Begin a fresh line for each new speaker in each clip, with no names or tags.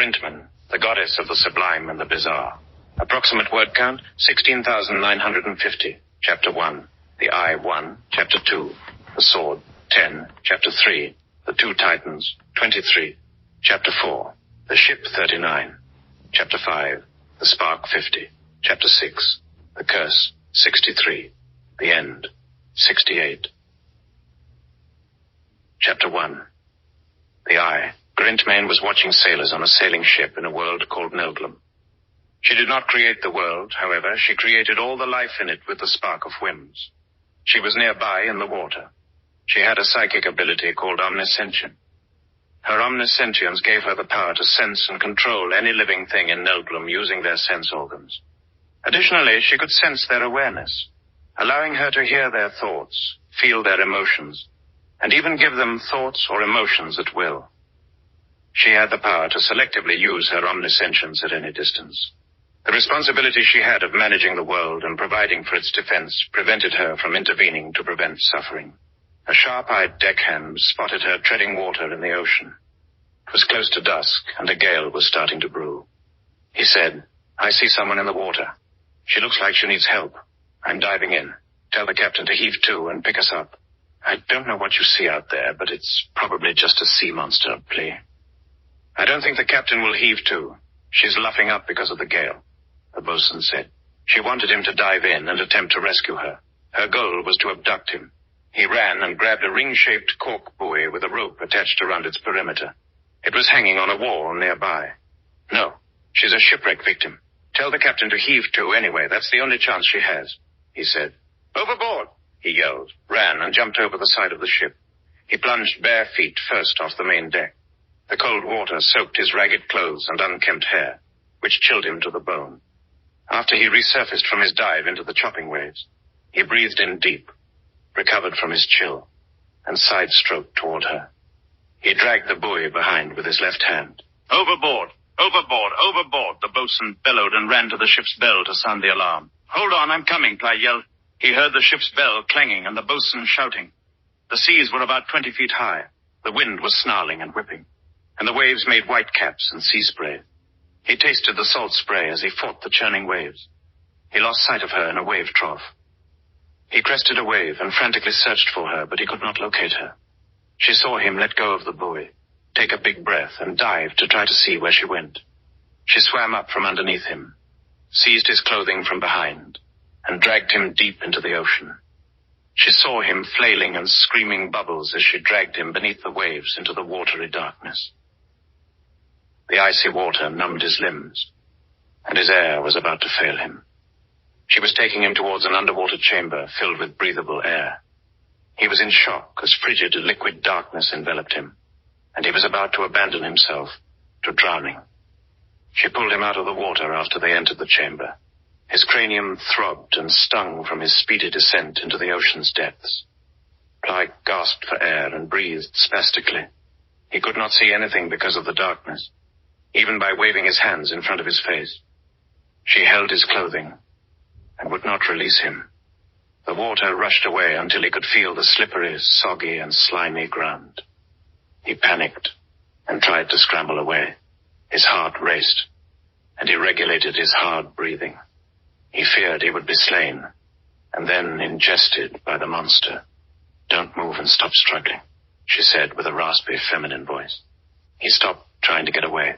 Ghryndtmaen, the goddess of the sublime and the bizarre. Approximate word count, 16,950. Chapter 1, the eye 1. Chapter 2, the sword 10. Chapter 3, the two titans 23. Chapter 4, the ship 39. Chapter 5, the spark 50. Chapter 6, the curse 63. The end 68. Chapter 1, the eye. Ghryndtmaen was watching sailors on a sailing ship in a world called Lortrom. She did not create the world, however. She created all the life in it with the spark of whims. She was nearby in the water. She had a psychic ability called omniscience. Her omniscience gave her the power to sense and control any living thing in Lortrom using their sense organs. Additionally, she could sense their awareness, allowing her to hear their thoughts, feel their emotions, and even give them thoughts or emotions at will. She had the power to selectively use her omniscience at any distance. The responsibility she had of managing the world and providing for its defense prevented her from intervening to prevent suffering. A sharp-eyed deckhand spotted her treading water in the ocean. It was close to dusk, and a gale was starting to brew. He said, "I see someone in the water. She looks like she needs help. I'm diving in. Tell the captain to heave to and pick us up. I don't know what you see out there, but it's probably just a sea monster, please." "I don't think the captain will heave to. She's luffing up because of the gale," the bosun said. She wanted him to dive in and attempt to rescue her. Her goal was to abduct him. He ran and grabbed a ring-shaped cork buoy with a rope attached around its perimeter. It was hanging on a wall nearby. "No, she's a shipwreck victim. Tell the captain to heave to anyway. That's the only chance she has," he said. "Overboard!" he yelled, ran and jumped over the side of the ship. He plunged bare feet first off the main deck. The cold water soaked his ragged clothes and unkempt hair, which chilled him to the bone. After he resurfaced from his dive into the chopping waves, he breathed in deep, recovered from his chill, and side-stroked toward her. He dragged the buoy behind with his left hand. "Overboard! Overboard! Overboard!" the bosun bellowed and ran to the ship's bell to sound the alarm. "Hold on, I'm coming," Ply yelled. He heard the ship's bell clanging and the bosun shouting. The seas were about 20 feet high. The wind was snarling and whipping, and the waves made white caps and sea spray. He tasted the salt spray as he fought the churning waves. He lost sight of her in a wave trough. He crested a wave and frantically searched for her, but he could not locate her. She saw him let go of the buoy, take a big breath, and dive to try to see where she went. She swam up from underneath him, seized his clothing from behind, and dragged him deep into the ocean. She saw him flailing and screaming bubbles as she dragged him beneath the waves into the watery darkness. The icy water numbed his limbs, and his air was about to fail him. She was taking him towards an underwater chamber filled with breathable air. He was in shock as frigid liquid darkness enveloped him, and he was about to abandon himself to drowning. She pulled him out of the water after they entered the chamber. His cranium throbbed and stung from his speedy descent into the ocean's depths. Ply gasped for air and breathed spastically. He could not see anything because of the darkness, even by waving his hands in front of his face. She held his clothing and would not release him. The water rushed away until he could feel the slippery, soggy, and slimy ground. He panicked and tried to scramble away. His heart raced, and he regulated his hard breathing. He feared he would be slain, and then ingested by the monster. "Don't move and stop struggling," she said with a raspy feminine voice. He stopped trying to get away.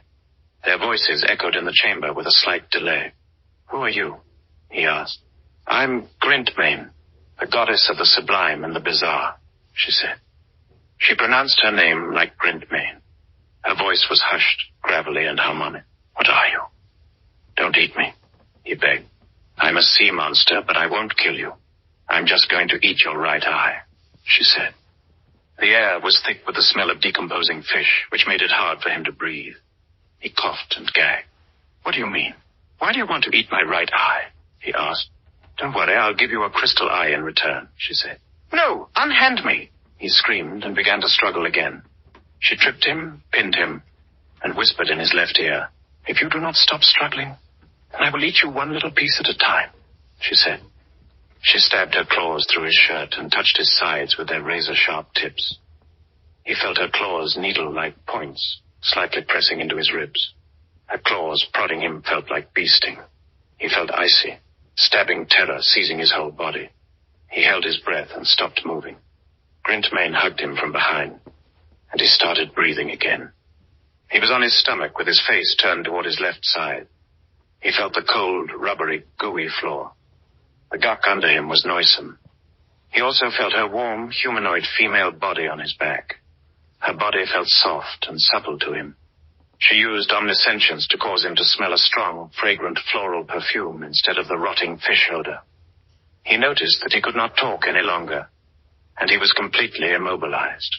Their voices echoed in the chamber with a slight delay. "Who are you?" he asked. "I'm Ghryndtmaen, the goddess of the sublime and the bizarre," she said. She pronounced her name like Ghryndtmaen. Her voice was hushed, gravelly, and harmonic. "What are you?" "Don't eat me," he begged. "I'm a sea monster, but I won't kill you. I'm just going to eat your right eye," she said. The air was thick with the smell of decomposing fish, which made it hard for him to breathe. He coughed and gagged. "What do you mean? Why do you want to eat my right eye?" he asked. "Don't worry, I'll give you a crystal eye in return," she said. "No, unhand me!" he screamed and began to struggle again. She tripped him, pinned him, and whispered in his left ear, "If you do not stop struggling, then I will eat you one little piece at a time," she said. She stabbed her claws through his shirt and touched his sides with their razor-sharp tips. He felt her claws needle-like points, slightly pressing into his ribs. Her claws prodding him felt like bee sting. He felt icy, stabbing terror seizing his whole body. He held his breath and stopped moving. Ghryndtmaen hugged him from behind, and he started breathing again. He was on his stomach with his face turned toward his left side. He felt the cold, rubbery, gooey floor. The gunk under him was noisome. He also felt her warm, humanoid female body on his back. Her body felt soft and supple to him. She used omnisentience to cause him to smell a strong, fragrant floral perfume instead of the rotting fish odor. He noticed that he could not talk any longer, and he was completely immobilized.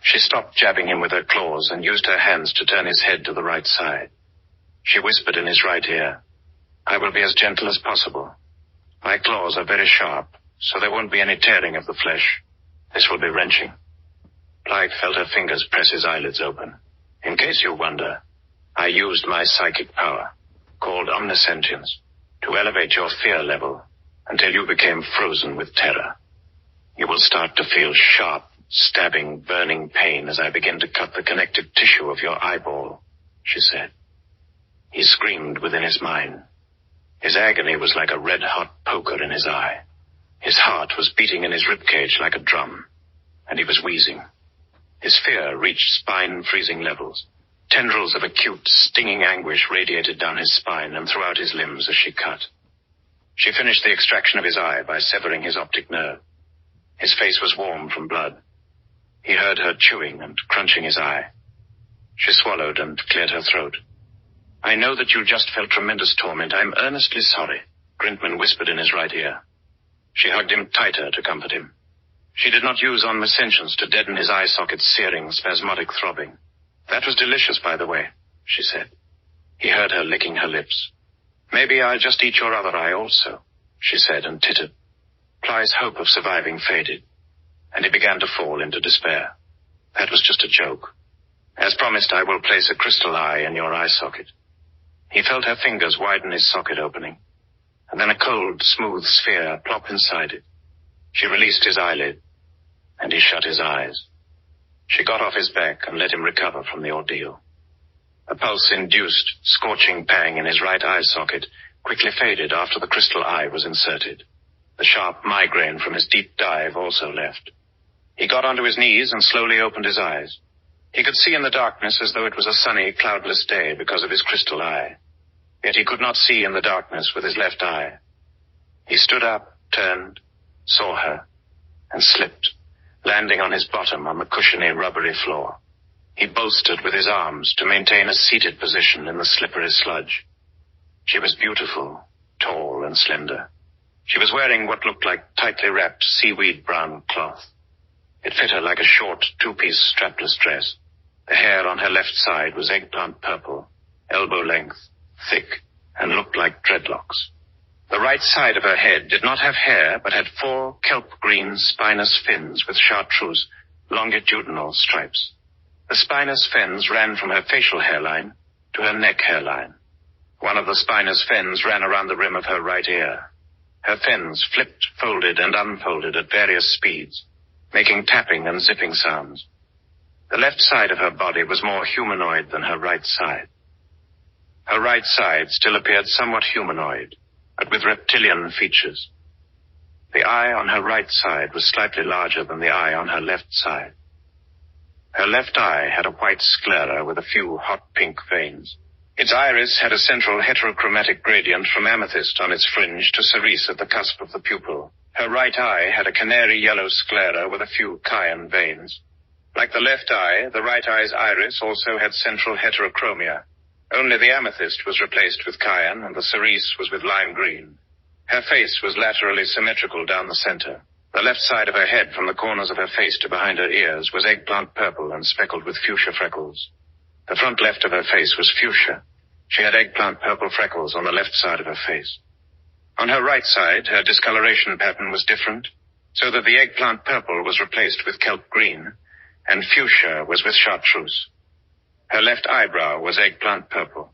She stopped jabbing him with her claws and used her hands to turn his head to the right side. She whispered in his right ear, "I will be as gentle as possible. My claws are very sharp, so there won't be any tearing of the flesh. This will be wrenching." Blythe felt her fingers press his eyelids open. "In case you wonder, I used my psychic power, called omnisentience, to elevate your fear level until you became frozen with terror. You will start to feel sharp, stabbing, burning pain as I begin to cut the connective tissue of your eyeball," she said. He screamed within his mind. His agony was like a red-hot poker in his eye. His heart was beating in his ribcage like a drum, and he was wheezing. His fear reached spine-freezing levels. Tendrils of acute, stinging anguish radiated down his spine and throughout his limbs as she cut. She finished the extraction of his eye by severing his optic nerve. His face was warm from blood. He heard her chewing and crunching his eye. She swallowed and cleared her throat. "I know that you just felt tremendous torment. I'm earnestly sorry," Ghryndtmaen whispered in his right ear. She hugged him tighter to comfort him. She did not use omnisentience to deaden his eye socket's searing, spasmodic throbbing. "That was delicious, by the way," she said. He heard her licking her lips. "Maybe I'll just eat your other eye also," she said and tittered. Blythe's hope of surviving faded, and he began to fall into despair. "That was just a joke. As promised, I will place a crystal eye in your eye socket." He felt her fingers widen his socket opening, and then a cold, smooth sphere plop inside it. She released his eyelid, and he shut his eyes. She got off his back and let him recover from the ordeal. A pulse-induced, scorching pang in his right eye socket quickly faded after the crystal eye was inserted. The sharp migraine from his deep dive also left. He got onto his knees and slowly opened his eyes. He could see in the darkness as though it was a sunny, cloudless day because of his crystal eye. Yet he could not see in the darkness with his left eye. He stood up, turned, saw her, and slipped, landing on his bottom on the cushiony, rubbery floor. He bolstered with his arms to maintain a seated position in the slippery sludge. She was beautiful, tall and slender. She was wearing what looked like tightly wrapped seaweed brown cloth. It fit her like a short, two-piece strapless dress. The hair on her left side was eggplant purple, elbow length, thick, and looked like dreadlocks. The right side of her head did not have hair, but had 4 kelp-green spinous fins with chartreuse, longitudinal stripes. The spinous fins ran from her facial hairline to her neck hairline. One of the spinous fins ran around the rim of her right ear. Her fins flipped, folded, and unfolded at various speeds, making tapping and zipping sounds. The left side of her body was more humanoid than her right side. Her right side still appeared somewhat humanoid, but with reptilian features. The eye on her right side was slightly larger than the eye on her left side. Her left eye had a white sclera with a few hot pink veins. Its iris had a central heterochromatic gradient from amethyst on its fringe to cerise at the cusp of the pupil. Her right eye had a canary yellow sclera with a few cyan veins. Like the left eye, the right eye's iris also had central heterochromia. Only the amethyst was replaced with cyan, and the cerise was with lime green. Her face was laterally symmetrical down the center. The left side of her head, from the corners of her face to behind her ears, was eggplant purple and speckled with fuchsia freckles. The front left of her face was fuchsia. She had eggplant purple freckles on the left side of her face. On her right side, her discoloration pattern was different, so that the eggplant purple was replaced with kelp green, and fuchsia was with chartreuse. Her left eyebrow was eggplant purple.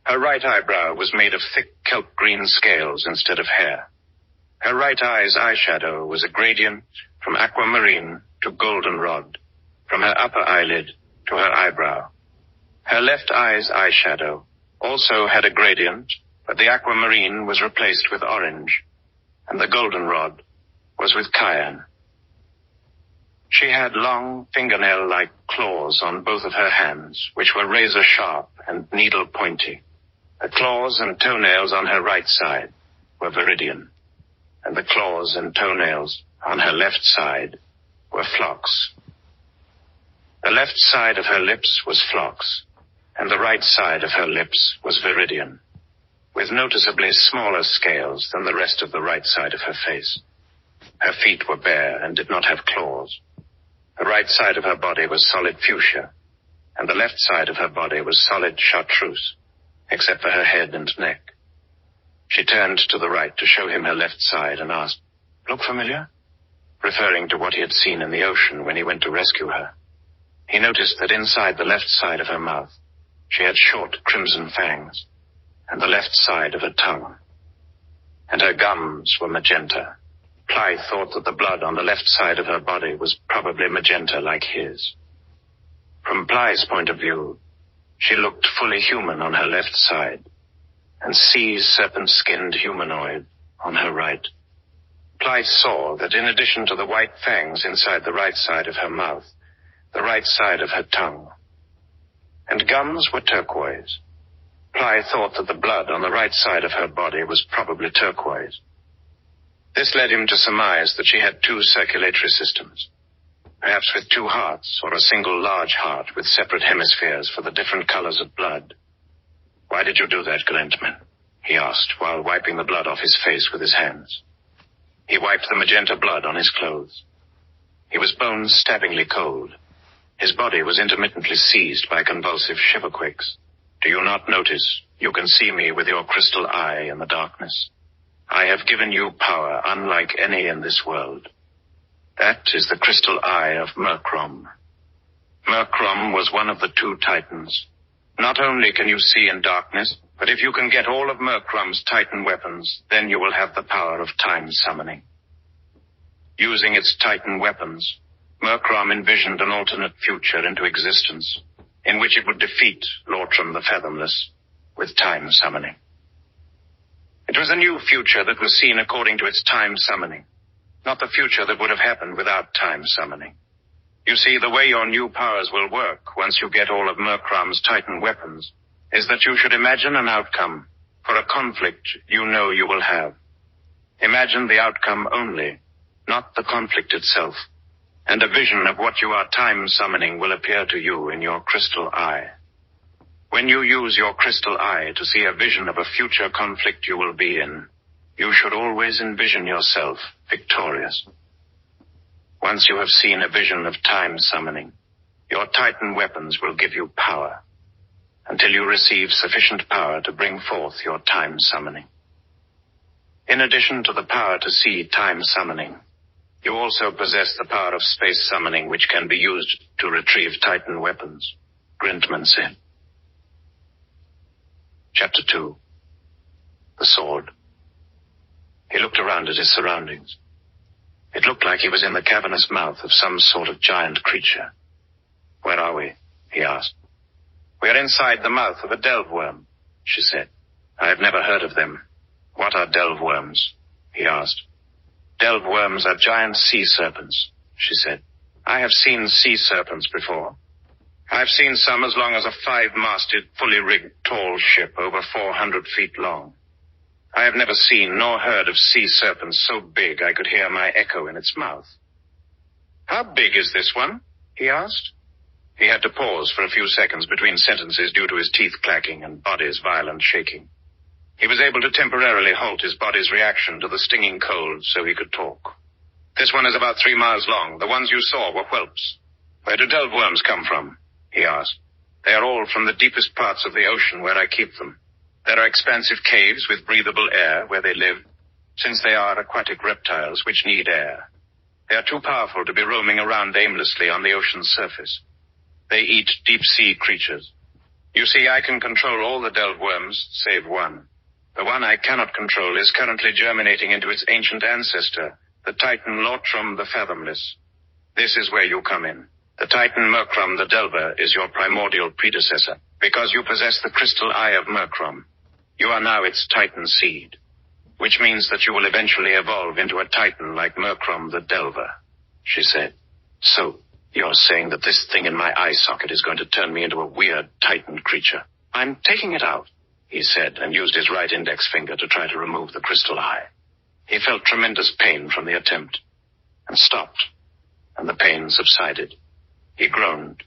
Her right eyebrow was made of thick kelp green scales instead of hair. Her right eye's eyeshadow was a gradient from aquamarine to goldenrod, from her upper eyelid to her eyebrow. Her Her left eye's eyeshadow also had a gradient, but the aquamarine was replaced with orange, and the goldenrod was with cayenne. She had long fingernail-like claws on both of her hands, which were razor-sharp and needle-pointy. The claws and toenails on her right side were viridian, and the claws and toenails on her left side were phlox. The left side of her lips was phlox, and the right side of her lips was viridian, with noticeably smaller scales than the rest of the right side of her face. Her feet were bare and did not have claws. The right side of her body was solid fuchsia, and the left side of her body was solid chartreuse, except for her head and neck. She turned to the right to show him her left side and asked, "Look familiar?" referring to what he had seen in the ocean when he went to rescue her. He noticed that inside the left side of her mouth, she had short crimson fangs, and the left side of her tongue. And her gums were magenta. Ply thought that the blood on the left side of her body was probably magenta like his. From Ply's point of view, she looked fully human on her left side, and sea serpent-skinned humanoid on her right. Ply saw that in addition to the white fangs inside the right side of her mouth, the right side of her tongue, and gums were turquoise. Ply thought that the blood on the right side of her body was probably turquoise. This led him to surmise that she had two circulatory systems, perhaps with two hearts or a single large heart with separate hemispheres for the different colors of blood. "Why did you do that, Ghryndtmaen?" he asked while wiping the blood off his face with his hands. He wiped the magenta blood on his clothes. He was bone-stabbingly cold. His body was intermittently seized by convulsive shiverquakes. "Do you not notice? You can see me with your crystal eye in the darkness. I have given you power unlike any in this world. That is the crystal eye of Murcraum. Murcraum was one of the two titans. Not only can you see in darkness, but if you can get all of Murcraum's titan weapons, then you will have the power of time summoning." Using its titan weapons, Murcraum envisioned an alternate future into existence, in which it would defeat Lortrom the Fathomless with time summoning. It was a new future that was seen according to its time summoning, not the future that would have happened without time summoning. You see, the way your new powers will work once you get all of Murcraum's titan weapons is that you should imagine an outcome for a conflict you know you will have. Imagine the outcome only, not the conflict itself, and a vision of what you are time summoning will appear to you in your crystal eye. When you use your crystal eye to see a vision of a future conflict you will be in, you should always envision yourself victorious. Once you have seen a vision of time summoning, your titan weapons will give you power, until you receive sufficient power to bring forth your time summoning. In addition to the power to see time summoning, you also possess the power of space summoning, which can be used to retrieve titan weapons, Ghryndtmaen said. Chapter 2. The Sword. He looked around at his surroundings. It looked like he was in the cavernous mouth of some sort of giant creature. "Where are we?" he asked. "We are inside the mouth of a delve-worm," she said. "I have never heard of them. What are delve-worms?" he asked. "Delve-worms are giant sea serpents," she said. "I have seen sea serpents before. I've seen some as long as a 5-masted, fully rigged, tall ship over 400 feet long. I have never seen nor heard of sea serpents so big I could hear my echo in its mouth." "How big is this one?" he asked. He had to pause for a few seconds between sentences due to his teeth clacking and body's violent shaking. He was able to temporarily halt his body's reaction to the stinging cold so he could talk. "This one is about 3 miles long. The ones you saw were whelps." "Where do delve-worms come from?" he asked. "They are all from the deepest parts of the ocean where I keep them. There are expansive caves with breathable air where they live, since they are aquatic reptiles which need air. They are too powerful to be roaming around aimlessly on the ocean's surface. They eat deep-sea creatures. You see, I can control all the delve-worms, save one. The one I cannot control is currently germinating into its ancient ancestor, the Titan Lortrom the Fathomless. This is where you come in. The Titan Murcraum the Delver is your primordial predecessor, because you possess the crystal eye of Murcraum. You are now its Titan seed, which means that you will eventually evolve into a Titan like Murcraum the Delver, she said. So, you're saying that this thing in my eye socket is going to turn me into a weird Titan creature? I'm taking it out, he said, and used his right index finger to try to remove the crystal eye. He felt tremendous pain from the attempt, and stopped, and the pain subsided. He groaned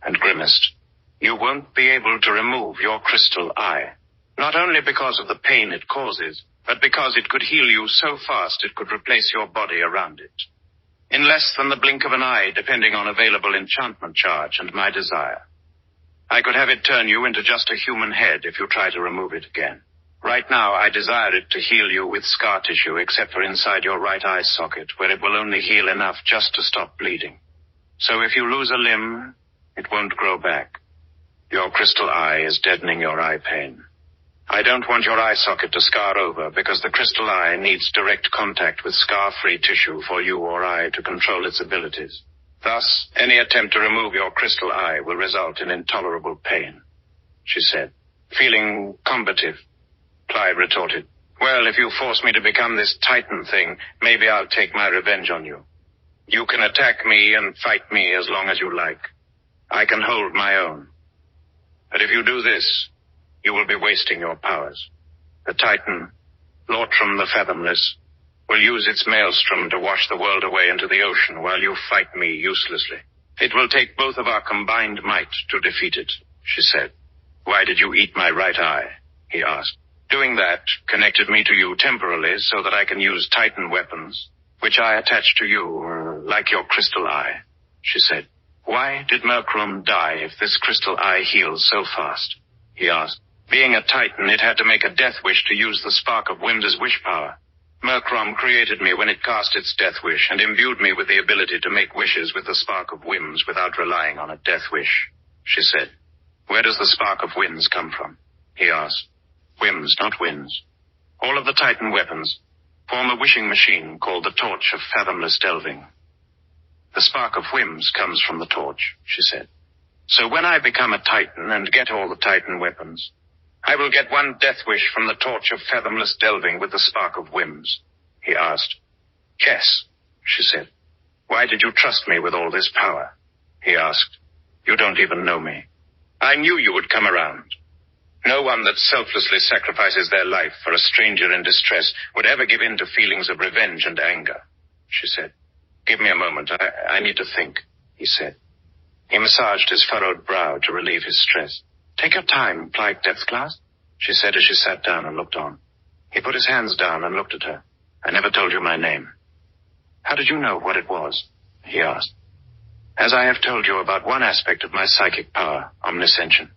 and grimaced. You won't be able to remove your crystal eye, not only because of the pain it causes, but because it could heal you so fast it could replace your body around it. In less than the blink of an eye, depending on available enchantment charge and my desire. I could have it turn you into just a human head if you try to remove it again. Right now, I desire it to heal you with scar tissue, except for inside your right eye socket, where it will only heal enough just to stop bleeding. So if you lose a limb, it won't grow back. Your crystal eye is deadening your eye pain. I don't want your eye socket to scar over, because the crystal eye needs direct contact with scar-free tissue for you or I to control its abilities. Thus, any attempt to remove your crystal eye will result in intolerable pain, she said. Feeling combative, Clyde retorted. Well, if you force me to become this Titan thing, maybe I'll take my revenge on you. You can attack me and fight me as long as you like. I can hold my own. But if you do this, you will be wasting your powers. The Titan, Lortrom the Fathomless, will use its maelstrom to wash the world away into the ocean while you fight me uselessly. It will take both of our combined might to defeat it, she said. Why did you eat my right eye? He asked. Doing that connected me to you temporarily so that I can use Titan weapons, which I attach to you, like your crystal eye, she said. Why did Murcraum die if this crystal eye heals so fast? He asked. Being a Titan, it had to make a death wish to use the spark of Wimda's wish power. Murcraum created me when it cast its death wish and imbued me with the ability to make wishes with the spark of whims without relying on a death wish, she said. Where does the spark of winds come from? He asked. Whims, not winds. All of the Titan weapons form a wishing machine called the Torch of Fathomless Delving. The spark of whims comes from the torch, she said. So when I become a Titan and get all the Titan weapons, I will get one death wish from the Torch of Fathomless Delving with the spark of whims, he asked. Yes, she said. Why did you trust me with all this power? He asked. You don't even know me. I knew you would come around. No one that selflessly sacrifices their life for a stranger in distress would ever give in to feelings of revenge and anger, she said. Give me a moment. I need to think, he said. He massaged his furrowed brow to relieve his stress. Take your time, Plight Deathglass, she said as she sat down and looked on. He put his hands down and looked at her. I never told you my name. How did you know what it was? He asked. As I have told you about one aspect of my psychic power, omniscience,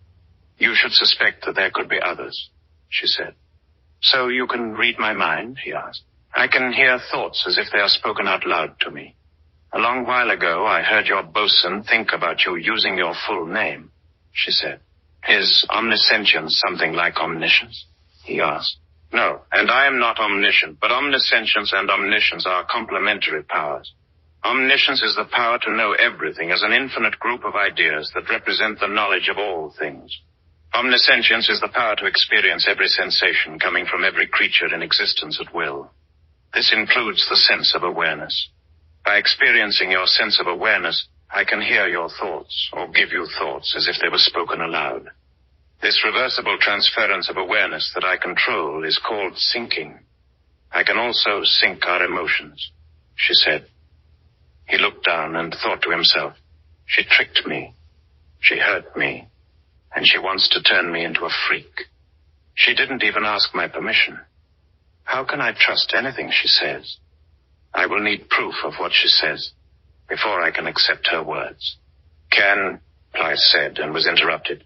you should suspect that there could be others, she said. So you can read my mind? He asked. I can hear thoughts as if they are spoken out loud to me. A long while ago, I heard your bosun think about you using your full name, she said. Is omniscience something like omniscience? He asked. No, and I am not omniscient, but omniscience and omniscience are complementary powers. Omniscience is the power to know everything as an infinite group of ideas that represent the knowledge of all things. Omniscience is the power to experience every sensation coming from every creature in existence at will. This includes the sense of awareness. By experiencing your sense of awareness, I can hear your thoughts, or give you thoughts as if they were spoken aloud. This reversible transference of awareness that I control is called syncing. I can also sync our emotions, she said. He looked down and thought to himself, she tricked me, she hurt me, and she wants to turn me into a freak. She didn't even ask my permission. How can I trust anything she says? I will need proof of what she says before I can accept her words. Ply said and was interrupted.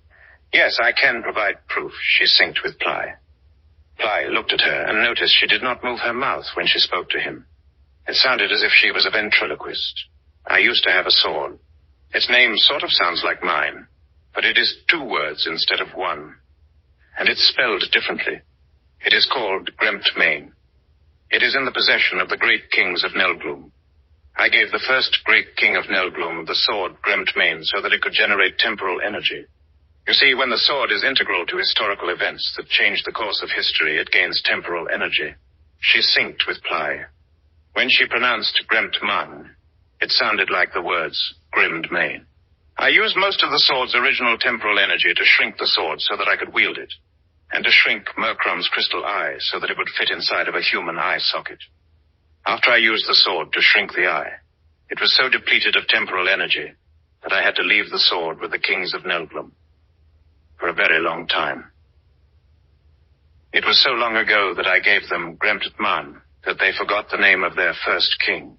Yes, I can provide proof, she synced with Ply. Ply looked at her and noticed she did not move her mouth when she spoke to him. It sounded as if she was a ventriloquist. I used to have a sword. Its name sort of sounds like mine, but it is 2 words instead of 1. And it's spelled differently. It is called Ghryndtmaen. It is in the possession of the great kings of Nelgloom. I gave the first great king of Nelglum the sword Ghryndtmaen so that it could generate temporal energy. You see, when the sword is integral to historical events that change the course of history, it gains temporal energy. She synced with Ply. When she pronounced Ghryndtmaen, it sounded like the words Ghryndtmaen. I used most of the sword's original temporal energy to shrink the sword so that I could wield it, and to shrink Murcraum's crystal eye so that it would fit inside of a human eye socket. After I used the sword to shrink the eye, it was so depleted of temporal energy that I had to leave the sword with the kings of Nelglum for a very long time. It was so long ago that I gave them Ghryndtmaen that they forgot the name of their first king.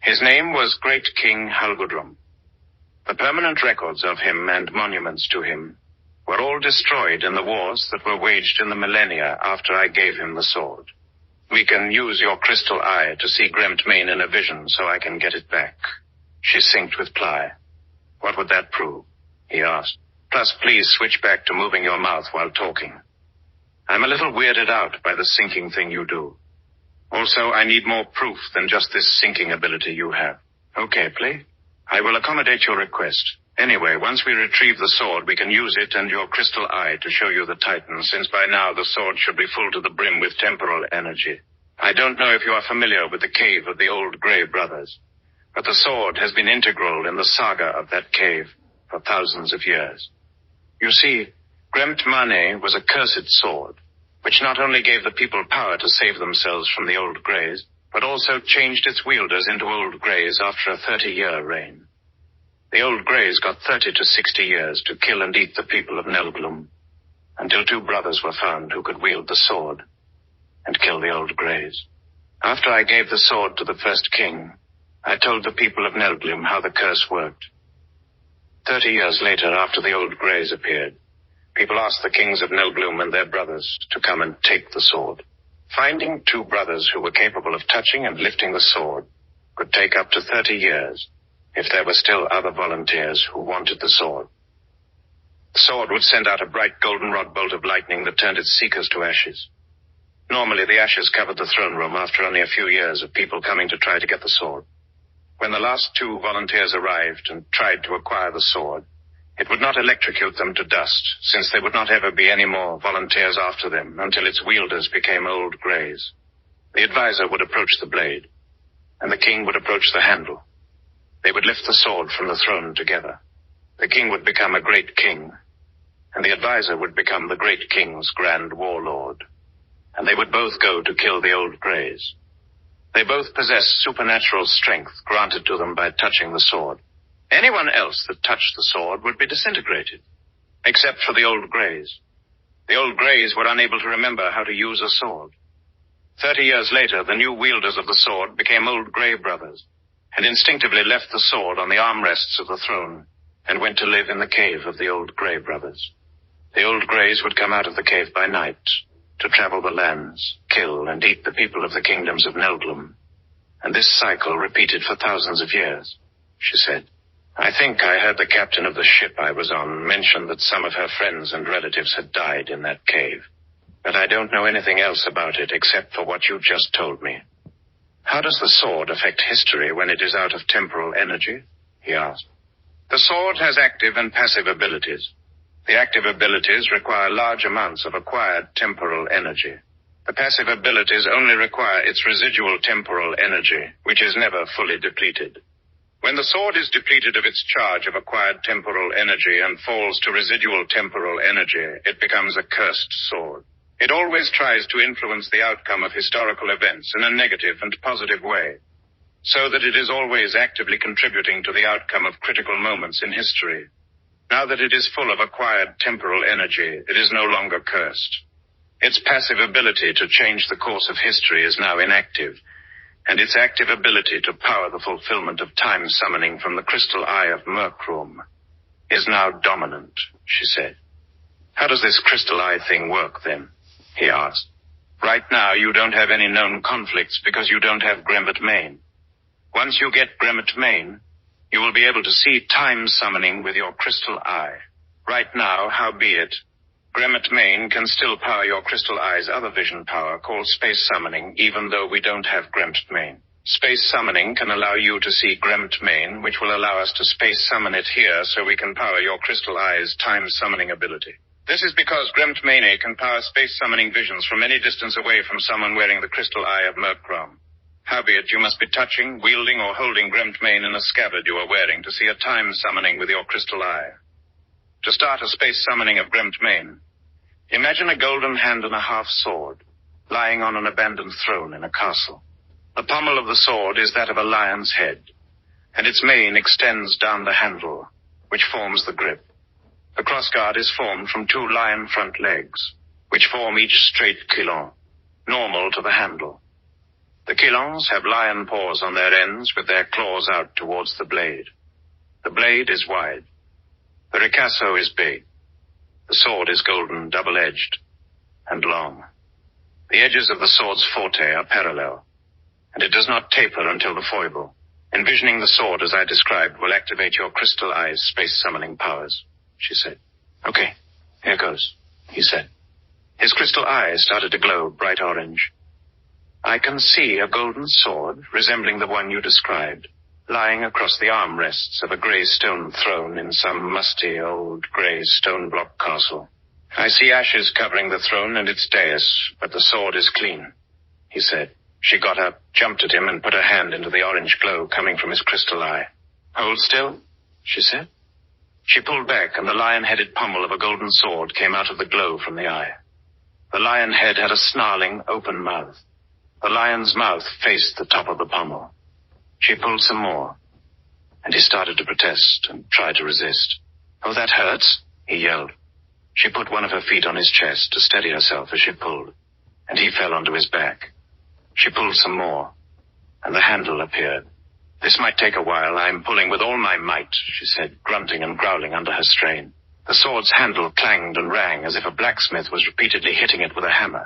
His name was Great King Halgudrum. The permanent records of him and monuments to him were all destroyed in the wars that were waged in the millennia after I gave him the sword. We can use your crystal eye to see Ghryndtmaen in a vision so I can get it back. She synced with Ply. What would that prove? He asked. Plus, please switch back to moving your mouth while talking. I'm a little weirded out by the syncing thing you do. Also, I need more proof than just this syncing ability you have. Okay, Ply? I will accommodate your request. Anyway, once we retrieve the sword, we can use it and your crystal eye to show you the Titan, since by now the sword should be full to the brim with temporal energy. I don't know if you are familiar with the cave of the old Grey Brothers, but the sword has been integral in the saga of that cave for thousands of years. You see, Ghryndtmaen was a cursed sword, which not only gave the people power to save themselves from the old Greys, but also changed its wielders into old Greys after a 30-year reign. The old Greys got 30 to 60 years to kill and eat the people of Nelglum, until two brothers were found who could wield the sword and kill the old Greys. After I gave the sword to the first king, I told the people of Nelglum how the curse worked. 30 years later, after the old Greys appeared, people asked the kings of Nelglum and their brothers to come and take the sword. Finding two brothers who were capable of touching and lifting the sword could take up to 30 years if there were still other volunteers who wanted the sword. The sword would send out a bright goldenrod bolt of lightning that turned its seekers to ashes. Normally, the ashes covered the throne room after only a few years of people coming to try to get the sword. When the last two volunteers arrived and tried to acquire the sword, it would not electrocute them to dust, since there would not ever be any more volunteers after them until its wielders became old Greys. The advisor would approach the blade, and the king would approach the handle. They would lift the sword from the throne together. The king would become a great king, and the advisor would become the great king's grand warlord, and they would both go to kill the old Greys. They both possessed supernatural strength granted to them by touching the sword. Anyone else that touched the sword would be disintegrated, except for the old Greys. The old Greys were unable to remember how to use a sword. 30 years later, the new wielders of the sword became old Grey Brothers, and instinctively left the sword on the armrests of the throne, and went to live in the cave of the old Grey Brothers. The old Greys would come out of the cave by night, to travel the lands, kill and eat the people of the kingdoms of Nelglum. And this cycle repeated for thousands of years, she said. I think I heard the captain of the ship I was on mention that some of her friends and relatives had died in that cave. But I don't know anything else about it except for what you just told me. How does the sword affect history when it is out of temporal energy? He asked. The sword has active and passive abilities. The active abilities require large amounts of acquired temporal energy. The passive abilities only require its residual temporal energy, which is never fully depleted. When the sword is depleted of its charge of acquired temporal energy and falls to residual temporal energy, it becomes a cursed sword. It always tries to influence the outcome of historical events in a negative and positive way, so that it is always actively contributing to the outcome of critical moments in history. Now that it is full of acquired temporal energy, it is no longer cursed. Its passive ability to change the course of history is now inactive, and its active ability to power the fulfillment of time summoning from the crystal eye of Murcraum is now dominant, she said. How does this crystal eye thing work, then? He asked. Right now, you don't have any known conflicts because you don't have Ghryndtmaen. Once you get Ghryndtmaen, you will be able to see time summoning with your crystal eye. Right now, howbeit, Ghryndtmaen can still power your crystal eye's other vision power called space summoning, even though we don't have Ghryndtmaen. Space summoning can allow you to see Ghryndtmaen, which will allow us to space summon it here so we can power your crystal eye's time summoning ability. This is because Ghryndtmaen can power space summoning visions from any distance away from someone wearing the crystal eye of Murcraum. Howbeit, you must be touching, wielding, or holding Ghryndtmaen in a scabbard you are wearing to see a time summoning with your crystal eye. To start a space summoning of Ghryndtmaen, imagine a golden hand and a half sword lying on an abandoned throne in a castle. The pommel of the sword is that of a lion's head, and its mane extends down the handle, which forms the grip. The crossguard is formed from 2 lion front legs, which form each straight quilon, normal to the handle. The quilons have lion paws on their ends with their claws out towards the blade. The blade is wide. The ricasso is big. The sword is golden, double-edged, and long. The edges of the sword's forte are parallel, and it does not taper until the foible. Envisioning the sword as I described will activate your crystal eye's space summoning powers, she said. Okay, here goes, he said. His crystal eye started to glow bright orange. I can see a golden sword, resembling the one you described, lying across the armrests of a grey stone throne in some musty old grey stone block castle. I see ashes covering the throne and its dais, but the sword is clean, he said. She got up, jumped at him, and put her hand into the orange glow coming from his crystal eye. Hold still, she said. She pulled back, and the lion-headed pommel of a golden sword came out of the glow from the eye. The lion head had a snarling, open mouth. The lion's mouth faced the top of the pommel. She pulled some more, and he started to protest and tried to resist. Oh, that hurts, he yelled. She put one of her feet on his chest to steady herself as she pulled, and he fell onto his back. She pulled some more, and the handle appeared. This might take a while. I'm pulling with all my might, she said, grunting and growling under her strain. The sword's handle clanged and rang as if a blacksmith was repeatedly hitting it with a hammer.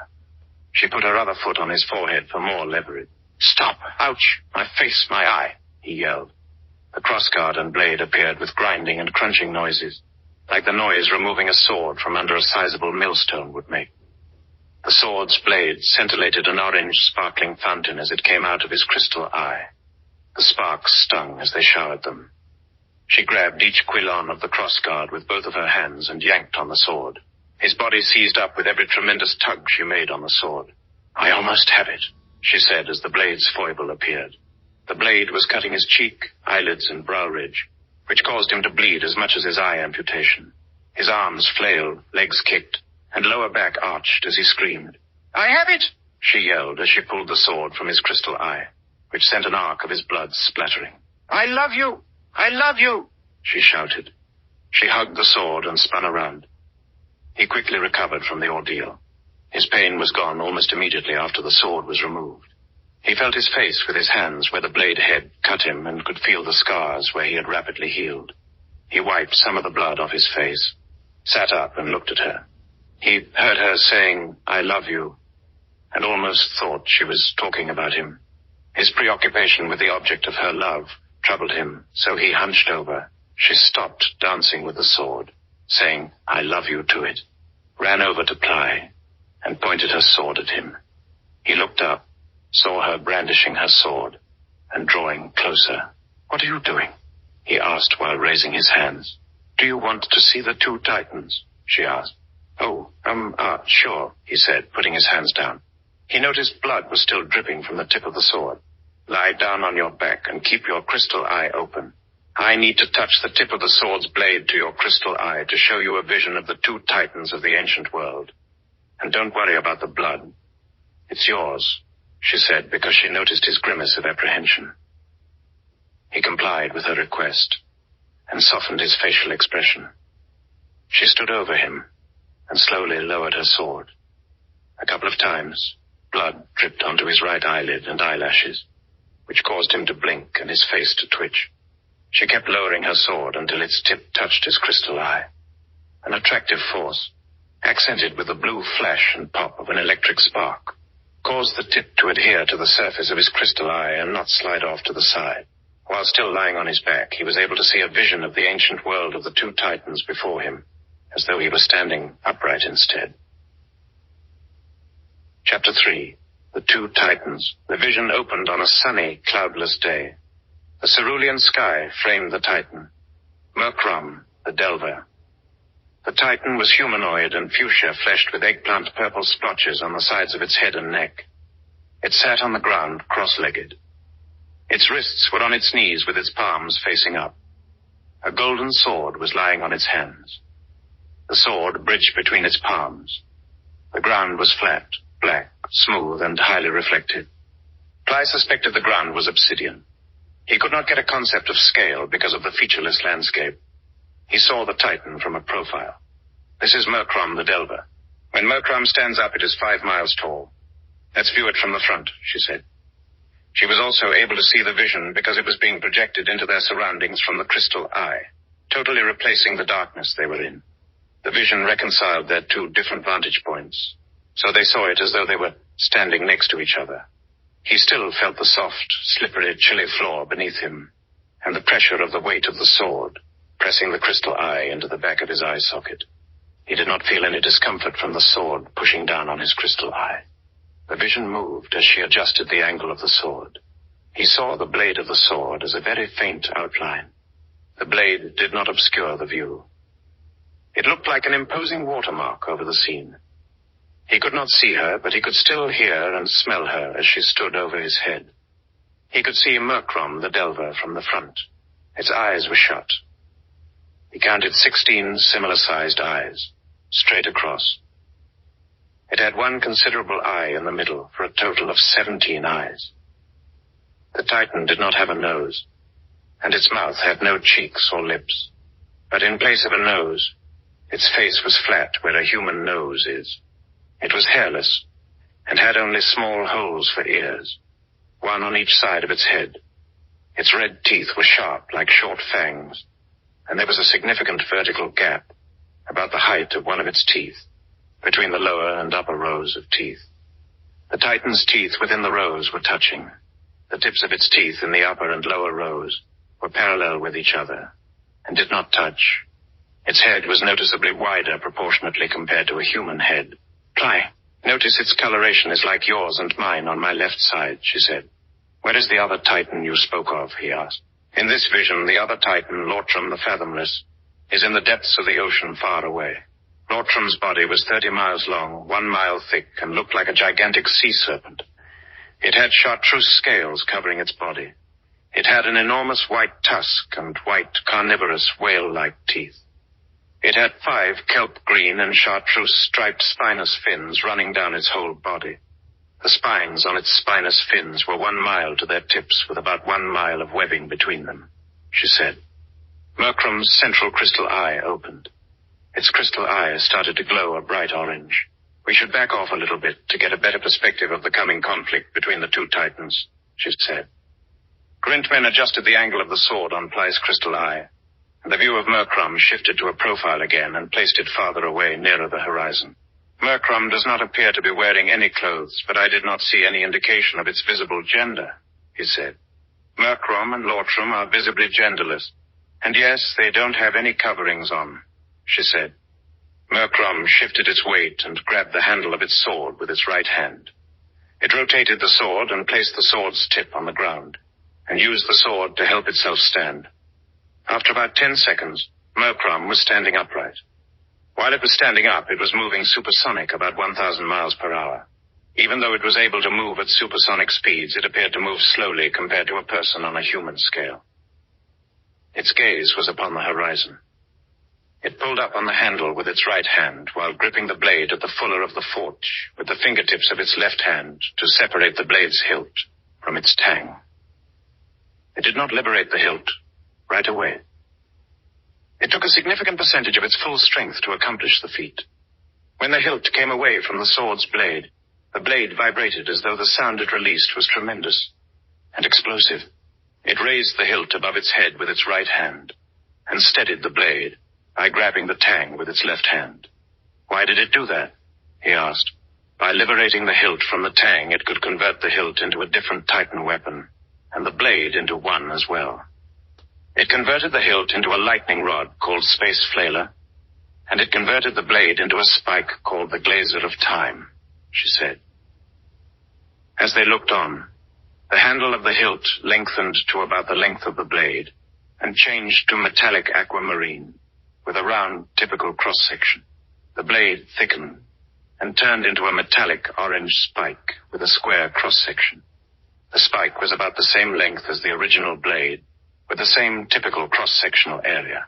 She put her other foot on his forehead for more leverage. Stop! Ouch! My face, my eye! He yelled. The crossguard and blade appeared with grinding and crunching noises, like the noise removing a sword from under a sizable millstone would make. The sword's blade scintillated an orange sparkling fountain as it came out of his crystal eye. The sparks stung as they showered them. She grabbed each quilon of the crossguard with both of her hands and yanked on the sword. His body seized up with every tremendous tug she made on the sword. I almost have it, she said as the blade's foible appeared. The blade was cutting his cheek, eyelids, and brow ridge, which caused him to bleed as much as his eye amputation. His arms flailed, legs kicked, and lower back arched as he screamed. I have it, she yelled as she pulled the sword from his crystal eye, which sent an arc of his blood splattering. I love you! I love you! She shouted. She hugged the sword and spun around. He quickly recovered from the ordeal. His pain was gone almost immediately after the sword was removed. He felt his face with his hands where the blade head cut him and could feel the scars where he had rapidly healed. He wiped some of the blood off his face, sat up and looked at her. He heard her saying, I love you, and almost thought she was talking about him. His preoccupation with the object of her love troubled him, so he hunched over. She stopped dancing with the sword, saying, I love you to it, ran over to Ply, and pointed her sword at him. He looked up, saw her brandishing her sword, and drawing closer. What are you doing? He asked while raising his hands. Do you want to see the 2 titans? She asked. Oh, sure, he said, putting his hands down. He noticed blood was still dripping from the tip of the sword. Lie down on your back and keep your crystal eye open. I need to touch the tip of the sword's blade to your crystal eye to show you a vision of the 2 titans of the ancient world. And don't worry about the blood. It's yours, she said, because she noticed his grimace of apprehension. He complied with her request and softened his facial expression. She stood over him and slowly lowered her sword. A couple of times, blood dripped onto his right eyelid and eyelashes, which caused him to blink and his face to twitch. She kept lowering her sword until its tip touched his crystal eye. An attractive force, accented with the blue flash and pop of an electric spark, caused the tip to adhere to the surface of his crystal eye and not slide off to the side. While still lying on his back, he was able to see a vision of the ancient world of the 2 titans before him, as though he were standing upright instead. Chapter 3. The two Titans. The vision opened on a sunny, cloudless day. A cerulean sky framed the Titan. Murcraum, the Delver. The Titan was humanoid and fuchsia-fleshed with eggplant purple splotches on the sides of its head and neck. It sat on the ground, cross-legged. Its wrists were on its knees with its palms facing up. A golden sword was lying on its hands. The sword bridged between its palms. The ground was flat, black, smooth, and highly reflective. Ply suspected the ground was obsidian. He could not get a concept of scale because of the featureless landscape. He saw the Titan from a profile. This is Murcraum the Delver. When Murcraum stands up, it is 5 miles tall. Let's view it from the front, she said. She was also able to see the vision because it was being projected into their surroundings from the crystal eye, totally replacing the darkness they were in. The vision reconciled their two different vantage points, so they saw it as though they were standing next to each other. He still felt the soft, slippery, chilly floor beneath him, and the pressure of the weight of the sword, pressing the crystal eye into the back of his eye socket. He did not feel any discomfort from the sword pushing down on his crystal eye. The vision moved as she adjusted the angle of the sword. He saw the blade of the sword as a very faint outline. The blade did not obscure the view. It looked like an imposing watermark over the scene. He could not see her, but he could still hear and smell her as she stood over his head. He could see Murcraum the Delver from the front. Its eyes were shut. He counted 16 similar-sized eyes, straight across. It had one considerable eye in the middle for a total of 17 eyes. The Titan did not have a nose, and its mouth had no cheeks or lips. But in place of a nose, its face was flat where a human nose is. It was hairless, and had only small holes for ears, one on each side of its head. Its red teeth were sharp like short fangs, and there was a significant vertical gap, about the height of one of its teeth, between the lower and upper rows of teeth. The Titan's teeth within the rows were touching. The tips of its teeth in the upper and lower rows were parallel with each other, and did not touch. Its head was noticeably wider proportionately compared to a human head. Ply, notice its coloration is like yours and mine on my left side, she said. Where is the other Titan you spoke of, he asked. In this vision, the other Titan, Lortrom the Fathomless, is in the depths of the ocean far away. Lortrom's body was 30 miles long, 1 mile thick, and looked like a gigantic sea serpent. It had chartreuse scales covering its body. It had an enormous white tusk and white, carnivorous, whale-like teeth. It had 5 kelp-green and chartreuse striped spinous fins running down its whole body. The spines on its spinous fins were 1 mile to their tips, with about 1 mile of webbing between them, she said. Murcraum's central crystal eye opened. Its crystal eye started to glow a bright orange. We should back off a little bit to get a better perspective of the coming conflict between the two Titans, she said. Ghryndtmaen adjusted the angle of the sword on Ply's crystal eye, and the view of Murcraum shifted to a profile again and placed it farther away nearer the horizon. Murcraum does not appear to be wearing any clothes, but I did not see any indication of its visible gender, he said. Murcraum and Lortrom are visibly genderless, and yes, they don't have any coverings on, she said. Murcraum shifted its weight and grabbed the handle of its sword with its right hand. It rotated the sword and placed the sword's tip on the ground, and used the sword to help itself stand. After about 10 seconds, Murcraum was standing upright. While it was standing up, it was moving supersonic about 1,000 miles per hour. Even though it was able to move at supersonic speeds, it appeared to move slowly compared to a person on a human scale. Its gaze was upon the horizon. It pulled up on the handle with its right hand while gripping the blade at the fuller of the forge with the fingertips of its left hand to separate the blade's hilt from its tang. It did not liberate the hilt right away. It took a significant percentage of its full strength to accomplish the feat. When the hilt came away from the sword's blade, the blade vibrated as though the sound it released was tremendous and explosive. It raised the hilt above its head with its right hand and steadied the blade by grabbing the tang with its left hand. Why did it do that? He asked. By liberating the hilt from the tang, it could convert the hilt into a different Titan weapon, and the blade into one as well. It converted the hilt into a lightning rod called Space Flailer, and it converted the blade into a spike called the Glazer of Time, she said. As they looked on, the handle of the hilt lengthened to about the length of the blade, and changed to metallic aquamarine, with a round, typical cross-section. The blade thickened, and turned into a metallic orange spike with a square cross-section. The spike was about the same length as the original blade, with the same typical cross-sectional area.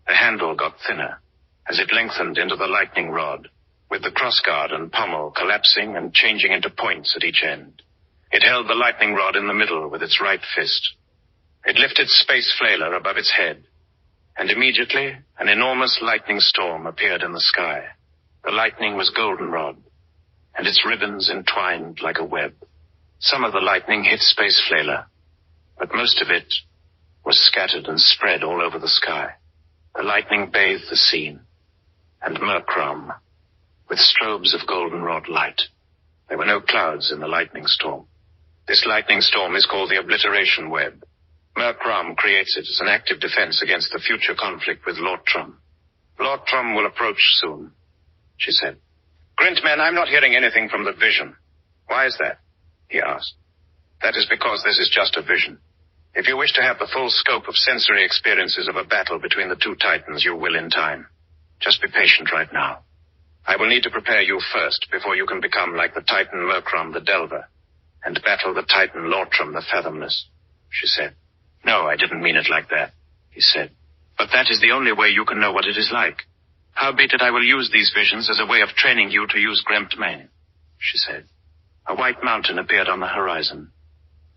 The handle got thinner, as it lengthened into the lightning rod, with the crossguard and pommel collapsing and changing into points at each end. It held the lightning rod in the middle with its right fist. It lifted Space Flailer above its head, and immediately an enormous lightning storm appeared in the sky. The lightning was goldenrod, and its ribbons entwined like a web. Some of the lightning hit Space Flailer, but most of it was scattered and spread all over the sky. The lightning bathed the scene, and Murcraum, with strobes of goldenrod light. There were no clouds in the lightning storm. This lightning storm is called the Obliteration Web. Murcraum creates it as an active defense against the future conflict with Lortrom. Lortrom will approach soon, she said. Ghryndtmaen, I'm not hearing anything from the vision. Why is that? He asked. That is because this is just a vision. If you wish to have the full scope of sensory experiences of a battle between the two titans, you will in time. Just be patient right now. I will need to prepare you first before you can become like the titan Murcraum the Delver, and battle the titan Lortrom the Fathomless, she said. No, I didn't mean it like that, he said. But that is the only way you can know what it is like. Howbeit that I will use these visions as a way of training you to use Ghryndtmaen, she said. A white mountain appeared on the horizon.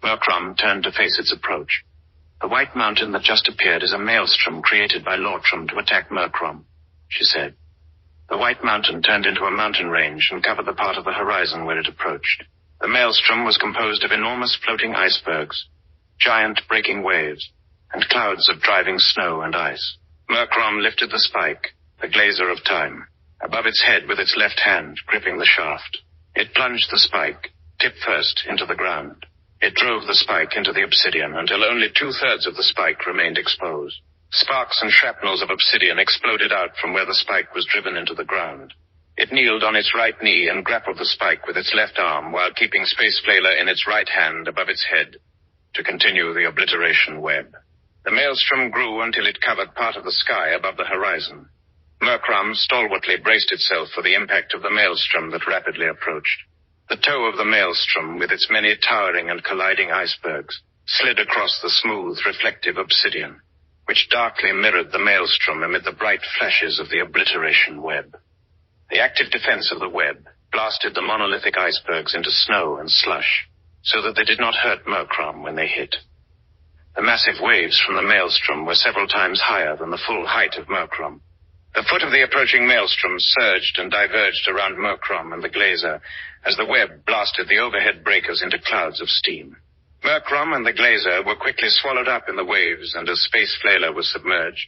Murcraum turned to face its approach. The white mountain that just appeared is a maelstrom created by Lortrom to attack Murcraum, she said. The white mountain turned into a mountain range and covered the part of the horizon where it approached. The maelstrom was composed of enormous floating icebergs, giant breaking waves, and clouds of driving snow and ice. Murcraum lifted the spike, the glazer of time, above its head with its left hand gripping the shaft. It plunged the spike, tip first, into the ground. It drove the spike into the obsidian until only 2/3 of the spike remained exposed. Sparks and shrapnels of obsidian exploded out from where the spike was driven into the ground. It kneeled on its right knee and grappled the spike with its left arm while keeping Space Flailer in its right hand above its head to continue the obliteration web. The maelstrom grew until it covered part of the sky above the horizon. Murcraum stalwartly braced itself for the impact of the maelstrom that rapidly approached. The toe of the maelstrom, with its many towering and colliding icebergs, slid across the smooth, reflective obsidian, which darkly mirrored the maelstrom amid the bright flashes of the obliteration web. The active defense of the web blasted the monolithic icebergs into snow and slush, so that they did not hurt Murcraum when they hit. The massive waves from the maelstrom were several times higher than the full height of Murcraum. The foot of the approaching maelstrom surged and diverged around Murcraum and the glazer as the web blasted the overhead breakers into clouds of steam. Murcraum and the glazer were quickly swallowed up in the waves, and as Space Flailer was submerged,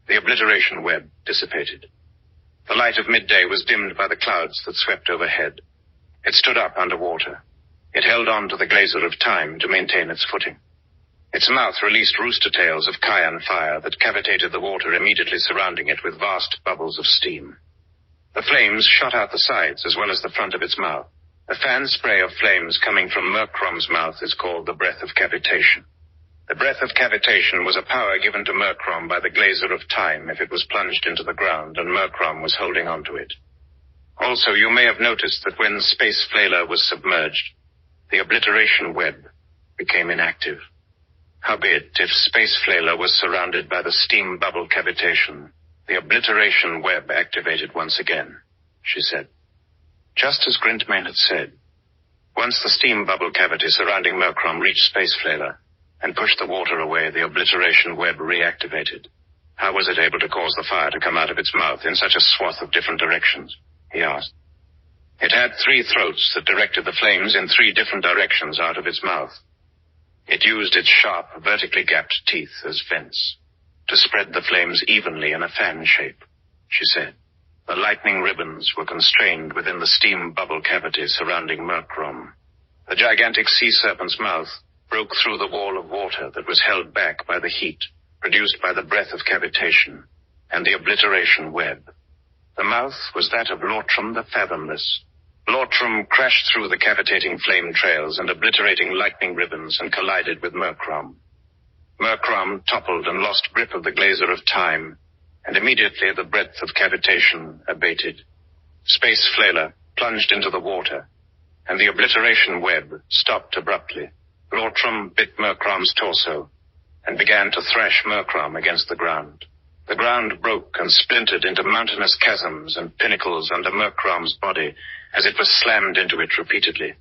the obliteration web dissipated. The light of midday was dimmed by the clouds that swept overhead. It stood up underwater. It held on to the glazer of time to maintain its footing. Its mouth released rooster tails of cayenne fire that cavitated the water immediately surrounding it with vast bubbles of steam. The flames shot out the sides as well as the front of its mouth. The fan spray of flames coming from Murcraum's mouth is called the breath of cavitation. The breath of cavitation was a power given to Murcraum by the glazer of time if it was plunged into the ground and Murcraum was holding on to it. Also, you may have noticed that when Space Flailer was submerged, the obliteration web became inactive. Howbeit, if Space Flailer was surrounded by the steam bubble cavitation, the obliteration web activated once again, she said. Just as Ghryndtmaen had said, once the steam bubble cavity surrounding Murcraum reached Space Flailer and pushed the water away, the obliteration web reactivated. How was it able to cause the fire to come out of its mouth in such a swath of different directions? He asked. It had 3 throats that directed the flames in 3 different directions out of its mouth. It used its sharp, vertically gapped teeth as vents to spread the flames evenly in a fan shape, she said. The lightning ribbons were constrained within the steam bubble cavity surrounding Murcraum. The gigantic sea serpent's mouth broke through the wall of water that was held back by the heat produced by the breath of cavitation and the obliteration web. The mouth was that of Lortrom the Fathomless. Lortrom crashed through the cavitating flame trails and obliterating lightning ribbons and collided with Murcraum. Murcraum toppled and lost grip of the glazer of time, and immediately the breadth of cavitation abated. Space Flaler plunged into the water, and the obliteration web stopped abruptly. Lortrom bit Murcraum's torso and began to thrash Murcraum against the ground. The ground broke and splintered into mountainous chasms and pinnacles under Murcraum's body as it was slammed into it repeatedly.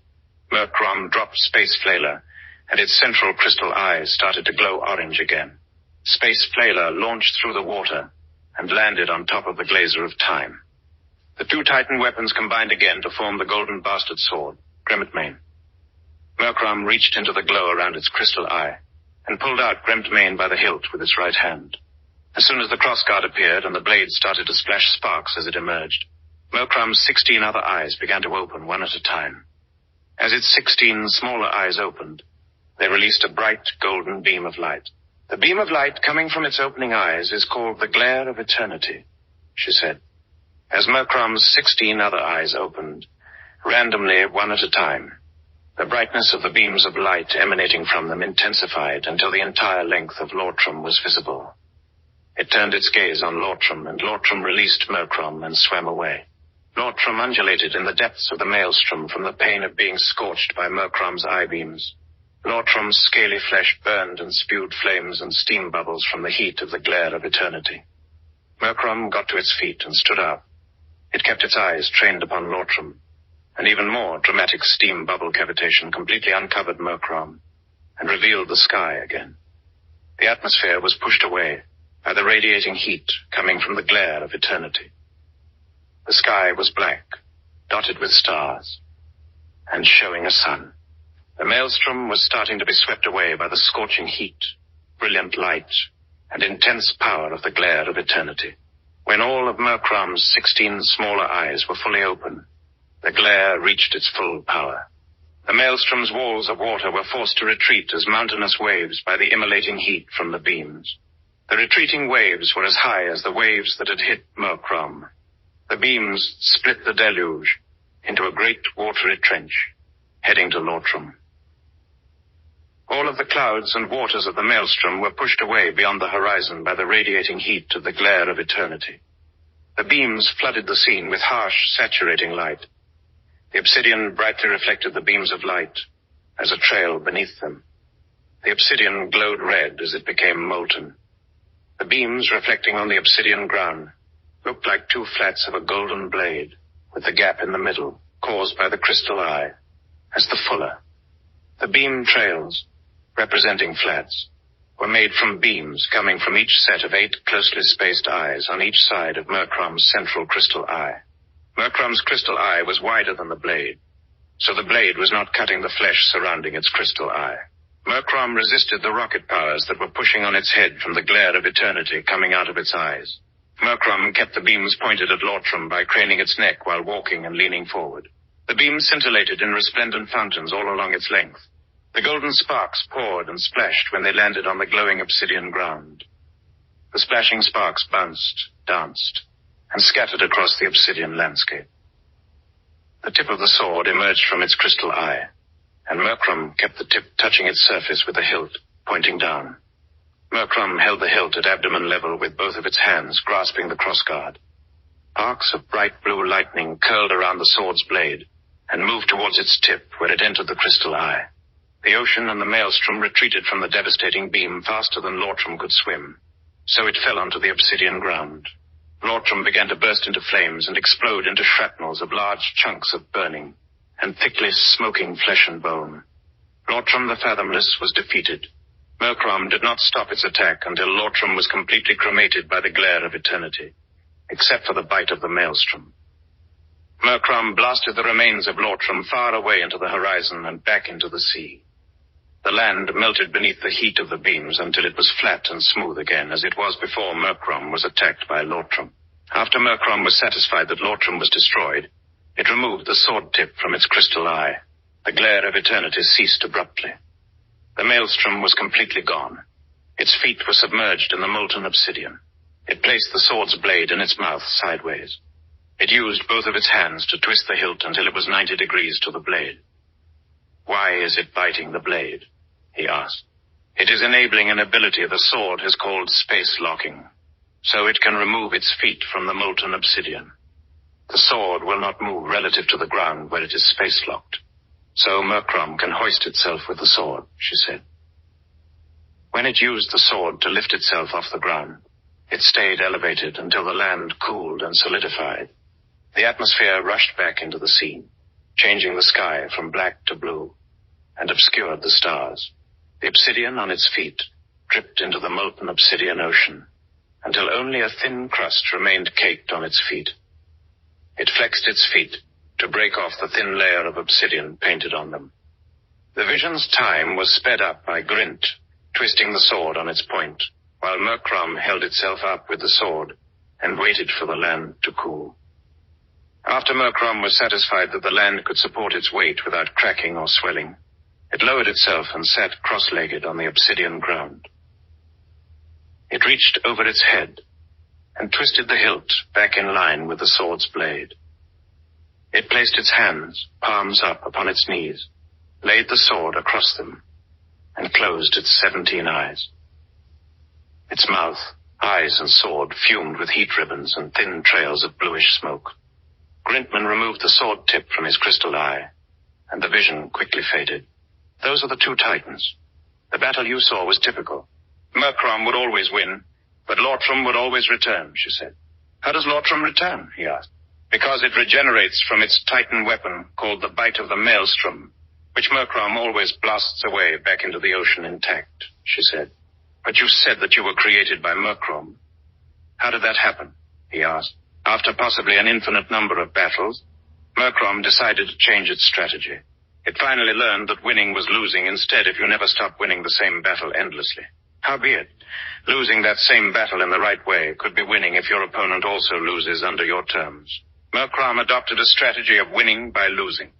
Murcraum dropped Space Flaler, and its central crystal eyes started to glow orange again. Space Flaler launched through the water and landed on top of the glazer of time. The two Titan weapons combined again to form the golden bastard sword, Ghryndtmaen. Murcraum reached into the glow around its crystal eye and pulled out Ghryndtmaen by the hilt with its right hand. As soon as the crossguard appeared and the blade started to splash sparks as it emerged, Murcraum's 16 other eyes began to open one at a time. As its 16 smaller eyes opened, they released a bright golden beam of light. The beam of light coming from its opening eyes is called the glare of eternity, she said. As Murcraum's 16 other eyes opened, randomly one at a time, the brightness of the beams of light emanating from them intensified until the entire length of Lortrom was visible. It turned its gaze on Lortrom, and Lortrom released Murcraum and swam away. Lortrom undulated in the depths of the maelstrom from the pain of being scorched by Murcraum's eye beams. Lortrom's scaly flesh burned and spewed flames and steam bubbles from the heat of the glare of eternity. Murcraum got to its feet and stood up. It kept its eyes trained upon Lortrom, and even more dramatic steam bubble cavitation completely uncovered Murcraum and revealed the sky again. The atmosphere was pushed away by the radiating heat coming from the glare of eternity. The sky was black, dotted with stars, and showing a sun. The maelstrom was starting to be swept away by the scorching heat, brilliant light, and intense power of the glare of eternity. When all of Murcraum's 16 smaller eyes were fully open, the glare reached its full power. The maelstrom's walls of water were forced to retreat as mountainous waves by the immolating heat from the beams. The retreating waves were as high as the waves that had hit Murcraum. The beams split the deluge into a great watery trench, heading to Lortrom. All of the clouds and waters of the maelstrom were pushed away beyond the horizon by the radiating heat of the glare of eternity. The beams flooded the scene with harsh, saturating light. The obsidian brightly reflected the beams of light as a trail beneath them. The obsidian glowed red as it became molten. The beams reflecting on the obsidian ground looked like two flats of a golden blade, with the gap in the middle caused by the crystal eye as the fuller. The beam trails, representing flats, were made from beams coming from each set of 8 closely spaced eyes on each side of Murcraum's central crystal eye. Murcraum's crystal eye was wider than the blade, so the blade was not cutting the flesh surrounding its crystal eye. Murcraum resisted the rocket powers that were pushing on its head from the glare of eternity coming out of its eyes. Murcraum kept the beams pointed at Lortrom by craning its neck while walking and leaning forward. The beams scintillated in resplendent fountains all along its length. The golden sparks poured and splashed when they landed on the glowing obsidian ground. The splashing sparks bounced, danced, and scattered across the obsidian landscape. The tip of the sword emerged from its crystal eye, and Murcraum kept the tip touching its surface with the hilt, pointing down. Murcraum held the hilt at abdomen level with both of its hands grasping the crossguard. Arcs of bright blue lightning curled around the sword's blade and moved towards its tip where it entered the crystal eye. The ocean and the maelstrom retreated from the devastating beam faster than Lortrom could swim, so it fell onto the obsidian ground. Lortrom began to burst into flames and explode into shrapnels of large chunks of burning and thickly smoking flesh and bone. Lortrom the Fathomless was defeated. Murcraum did not stop its attack until Lortrom was completely cremated by the glare of eternity, except for the bite of the maelstrom. Murcraum blasted the remains of Lortrom far away into the horizon and back into the sea. The land melted beneath the heat of the beams until it was flat and smooth again, as it was before Murcraum was attacked by Lortrom. After Murcraum was satisfied that Lortrom was destroyed, it removed the sword tip from its crystal eye. The glare of eternity ceased abruptly. The maelstrom was completely gone. Its feet were submerged in the molten obsidian. It placed the sword's blade in its mouth sideways. It used both of its hands to twist the hilt until it was 90 degrees to the blade. "Why is it biting the blade?" he asked. "It is enabling an ability the sword has called space locking, so it can remove its feet from the molten obsidian. The sword will not move relative to the ground where it is space locked, so Murcraum can hoist itself with the sword," she said. When it used the sword to lift itself off the ground, it stayed elevated until the land cooled and solidified. The atmosphere rushed back into the scene, changing the sky from black to blue, and obscured the stars. The obsidian on its feet dripped into the molten obsidian ocean, until only a thin crust remained caked on its feet. It flexed its feet to break off the thin layer of obsidian painted on them. The vision's time was sped up by Ghrynt, twisting the sword on its point, while Murcraum held itself up with the sword and waited for the land to cool. After Murcraum was satisfied that the land could support its weight without cracking or swelling, it lowered itself and sat cross-legged on the obsidian ground. It reached over its head and twisted the hilt back in line with the sword's blade. It placed its hands, palms up, upon its knees, laid the sword across them, and closed its 17 eyes. Its mouth, eyes, and sword fumed with heat ribbons and thin trails of bluish smoke. Ghryndtmaen removed the sword tip from his crystal eye, and the vision quickly faded. "Those are the two titans. The battle you saw was typical. Murcraum would always win, but Lortrom would always return," she said. "How does Lortrom return?" he asked. "Because it regenerates from its titan weapon called the Bite of the Maelstrom, which Murcraum always blasts away back into the ocean intact," she said. "But you said that you were created by Murcraum. How did that happen?" he asked. After possibly an infinite number of battles, Murcraum decided to change its strategy. It finally learned that winning was losing instead if you never stopped winning the same battle endlessly. Howbeit, losing that same battle in the right way could be winning if your opponent also loses under your terms. Murcraum adopted a strategy of winning by losing.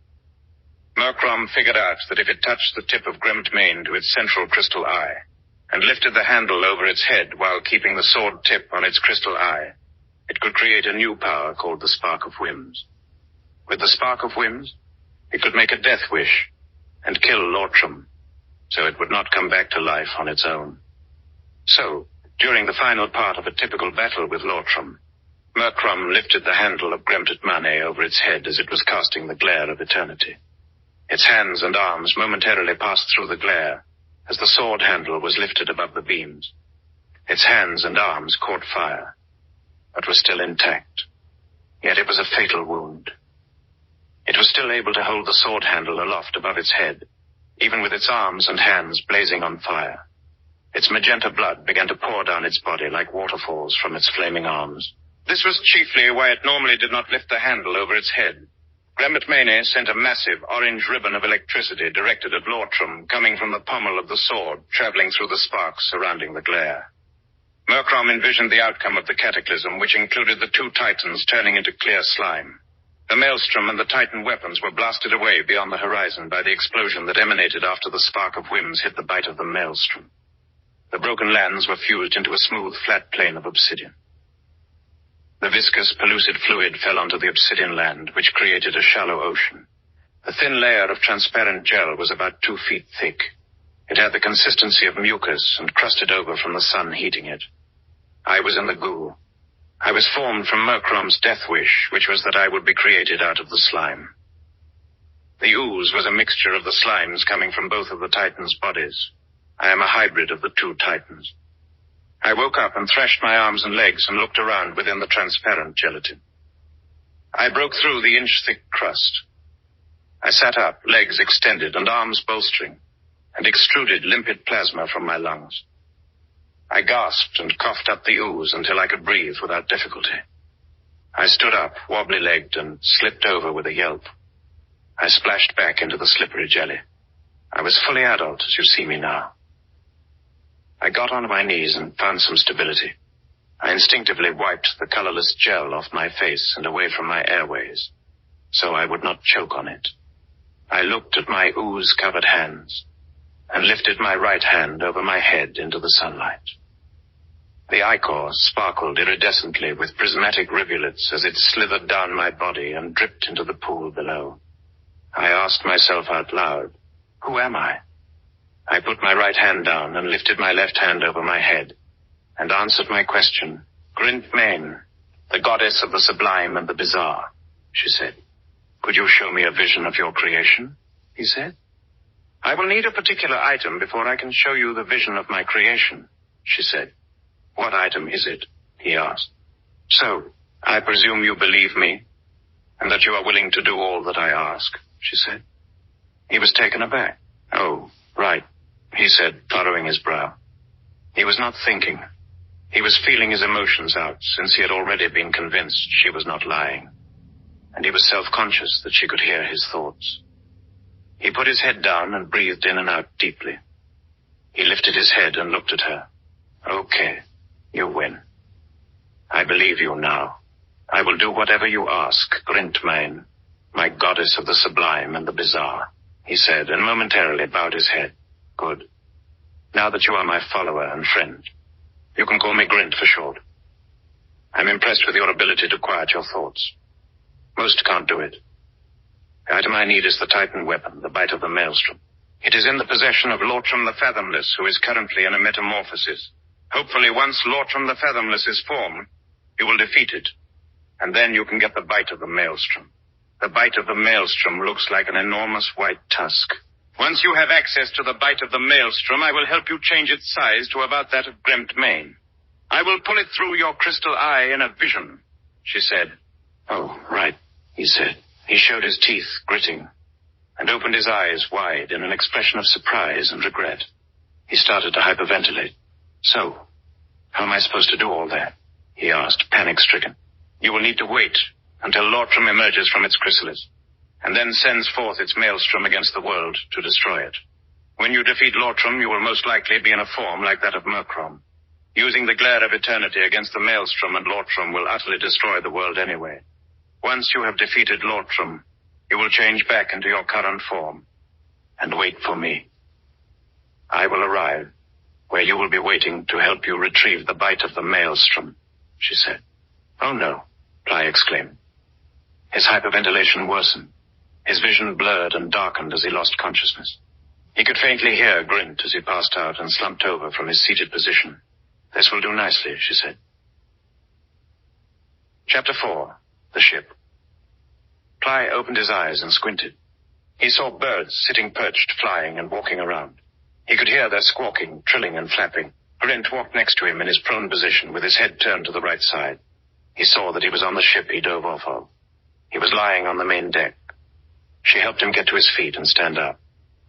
Murcraum figured out that if it touched the tip of Ghryndtmaen to its central crystal eye, and lifted the handle over its head while keeping the sword tip on its crystal eye, it could create a new power called the Spark of Whims. With the Spark of Whims, it could make a death wish and kill Lortrom, so it would not come back to life on its own. So, during the final part of a typical battle with Lortrom, Murcraum lifted the handle of Ghryndtmaen over its head as it was casting the glare of eternity. Its hands and arms momentarily passed through the glare as the sword handle was lifted above the beams. Its hands and arms caught fire, but were still intact. Yet it was a fatal wound. It was still able to hold the sword handle aloft above its head, even with its arms and hands blazing on fire. Its magenta blood began to pour down its body like waterfalls from its flaming arms. This was chiefly why it normally did not lift the handle over its head. Ghryndtmaen sent a massive orange ribbon of electricity directed at Lortrom, coming from the pommel of the sword, traveling through the sparks surrounding the glare. Murcraum envisioned the outcome of the cataclysm, which included the two titans turning into clear slime. The Maelstrom and the titan weapons were blasted away beyond the horizon by the explosion that emanated after the Spark of Whims hit the Bite of the Maelstrom. The broken lands were fused into a smooth, flat plain of obsidian. The viscous, pellucid fluid fell onto the obsidian land, which created a shallow ocean. The thin layer of transparent gel was about 2 feet thick. It had the consistency of mucus and crusted over from the sun heating it. I was in the goo. I was formed from Murcraum's death wish, which was that I would be created out of the slime. The ooze was a mixture of the slimes coming from both of the titans' bodies. I am a hybrid of the two titans. I woke up and thrashed my arms and legs and looked around within the transparent gelatin. I broke through the inch-thick crust. I sat up, legs extended and arms bolstering, and extruded limpid plasma from my lungs. I gasped and coughed up the ooze until I could breathe without difficulty. I stood up, wobbly-legged, and slipped over with a yelp. I splashed back into the slippery jelly. I was fully adult, as you see me now. I got onto my knees and found some stability. I instinctively wiped the colorless gel off my face and away from my airways, so I would not choke on it. I looked at my ooze-covered hands and lifted my right hand over my head into the sunlight. The ichor sparkled iridescently with prismatic rivulets as it slithered down my body and dripped into the pool below. I asked myself out loud, who am I? I put my right hand down and lifted my left hand over my head and answered my question. Ghryndtmaen, the goddess of the sublime and the bizarre, she said. Could you show me a vision of your creation? He said. I will need a particular item before I can show you the vision of my creation, she said. What item is it? He asked. So, I presume you believe me, and that you are willing to do all that I ask, she said. He was taken aback. Oh, right, he said, furrowing his brow. He was not thinking. He was feeling his emotions out, since he had already been convinced she was not lying. And he was self-conscious that she could hear his thoughts. He put his head down and breathed in and out deeply. He lifted his head and looked at her. Okay, you win. I believe you now. I will do whatever you ask, Ghryndtmaen, my goddess of the sublime and the bizarre, he said, and momentarily bowed his head. Good. Now that you are my follower and friend, you can call me Grynt for short. I'm impressed with your ability to quiet your thoughts. Most can't do it. The item I need is the Titan weapon, the bite of the maelstrom. It is in the possession of Lortrom the Fathomless, who is currently in a metamorphosis. Hopefully once Lortrom the Fathomless is formed, you will defeat it. And then you can get the bite of the maelstrom. The bite of the maelstrom looks like an enormous white tusk. Once you have access to the bite of the maelstrom, I will help you change its size to about that of Ghryndtmaen. I will pull it through your crystal eye in a vision, she said. Oh, right, he said. He showed his teeth, gritting, and opened his eyes wide in an expression of surprise and regret. He started to hyperventilate. So, how am I supposed to do all that? He asked, panic-stricken. You will need to wait until Lortrom emerges from its chrysalis, and then sends forth its maelstrom against the world to destroy it. When you defeat Lortrom, you will most likely be in a form like that of Murcraum. Using the glare of eternity against the maelstrom and Lortrom will utterly destroy the world anyway. Once you have defeated Lortrom, you will change back into your current form and wait for me. I will arrive where you will be waiting to help you retrieve the bite of the maelstrom, she said. Oh no, Ply exclaimed. His hyperventilation worsened. His vision blurred and darkened as he lost consciousness. He could faintly hear Grynt as he passed out and slumped over from his seated position. This will do nicely, she said. Chapter 4. The Ship. Ply opened his eyes and squinted. He saw birds sitting perched, flying and walking around. He could hear their squawking, trilling and flapping. Grynt walked next to him in his prone position with his head turned to the right side. He saw that he was on the ship he dove off of. He was lying on the main deck. She helped him get to his feet and stand up.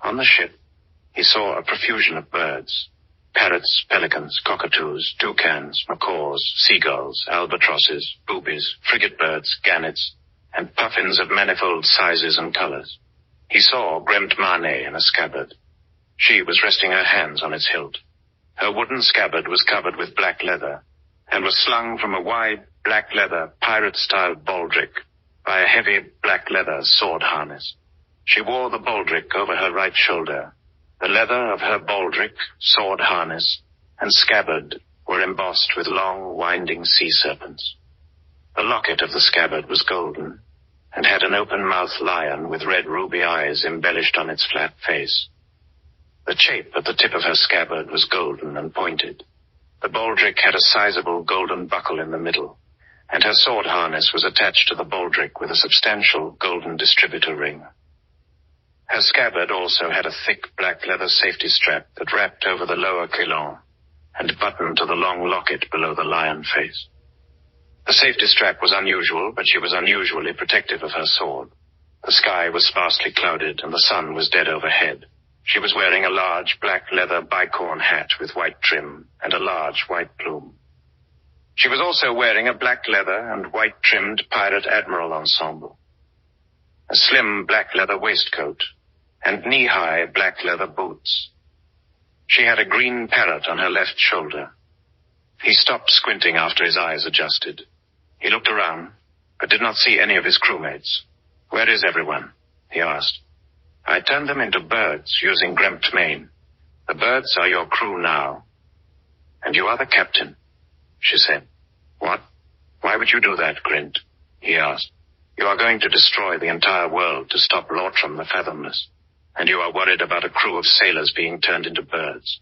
On the ship, he saw a profusion of birds. Parrots, pelicans, cockatoos, toucans, macaws, seagulls, albatrosses, boobies, frigate birds, gannets, and puffins of manifold sizes and colors. He saw Ghryndtmaen in a scabbard. She was resting her hands on its hilt. Her wooden scabbard was covered with black leather and was slung from a wide black leather pirate-style baldric by a heavy black leather sword harness. She wore the baldric over her right shoulder. The leather of her baldric, sword harness, and scabbard were embossed with long, winding sea serpents. The locket of the scabbard was golden, and had an open-mouthed lion with red ruby eyes embellished on its flat face. The chape at the tip of her scabbard was golden and pointed. The baldric had a sizable golden buckle in the middle, and her sword harness was attached to the baldric with a substantial golden distributor ring. Her scabbard also had a thick black leather safety strap that wrapped over the lower quilon and buttoned to the long locket below the lion face. The safety strap was unusual, but she was unusually protective of her sword. The sky was sparsely clouded and the sun was dead overhead. She was wearing a large black leather bicorn hat with white trim and a large white plume. She was also wearing a black leather and white-trimmed pirate admiral ensemble, a slim black leather waistcoat, and knee-high black leather boots. She had a green parrot on her left shoulder. He stopped squinting after his eyes adjusted. He looked around, but did not see any of his crewmates. Where is everyone? He asked. I turned them into birds using Ghryndtmaen. The birds are your crew now, and you are the captain. she said. What? Why would you do that, Grynt? He asked. You are going to destroy the entire world to stop Lortrom the Fathomless, and you are worried about a crew of sailors being turned into birds.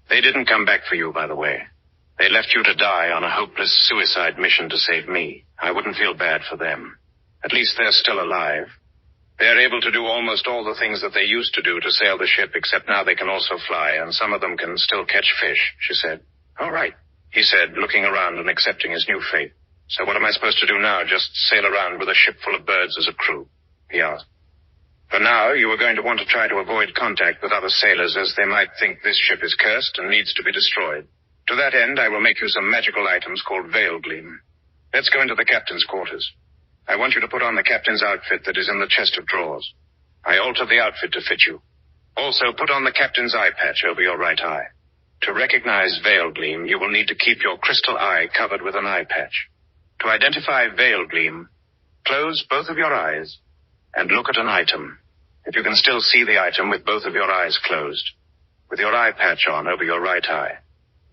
They didn't come back for you, by the way. They left you to die on a hopeless suicide mission to save me. I wouldn't feel bad for them. At least they're still alive. They're able to do almost all the things that they used to do to sail the ship, except now they can also fly, and some of them can still catch fish, she said. All right, he said, looking around and accepting his new fate. So what am I supposed to do now, just sail around with a ship full of birds as a crew? He asked. For now, you are going to want to try to avoid contact with other sailors, as they might think this ship is cursed and needs to be destroyed. To that end, I will make you some magical items called Veil Gleam. Let's go into the captain's quarters. I want you to put on the captain's outfit that is in the chest of drawers. I altered the outfit to fit you. Also, put on the captain's eye patch over your right eye. To recognize Veil Gleam, you will need to keep your crystal eye covered with an eye patch. To identify Veil Gleam, close both of your eyes and look at an item. If you can still see the item with both of your eyes closed, with your eye patch on over your right eye,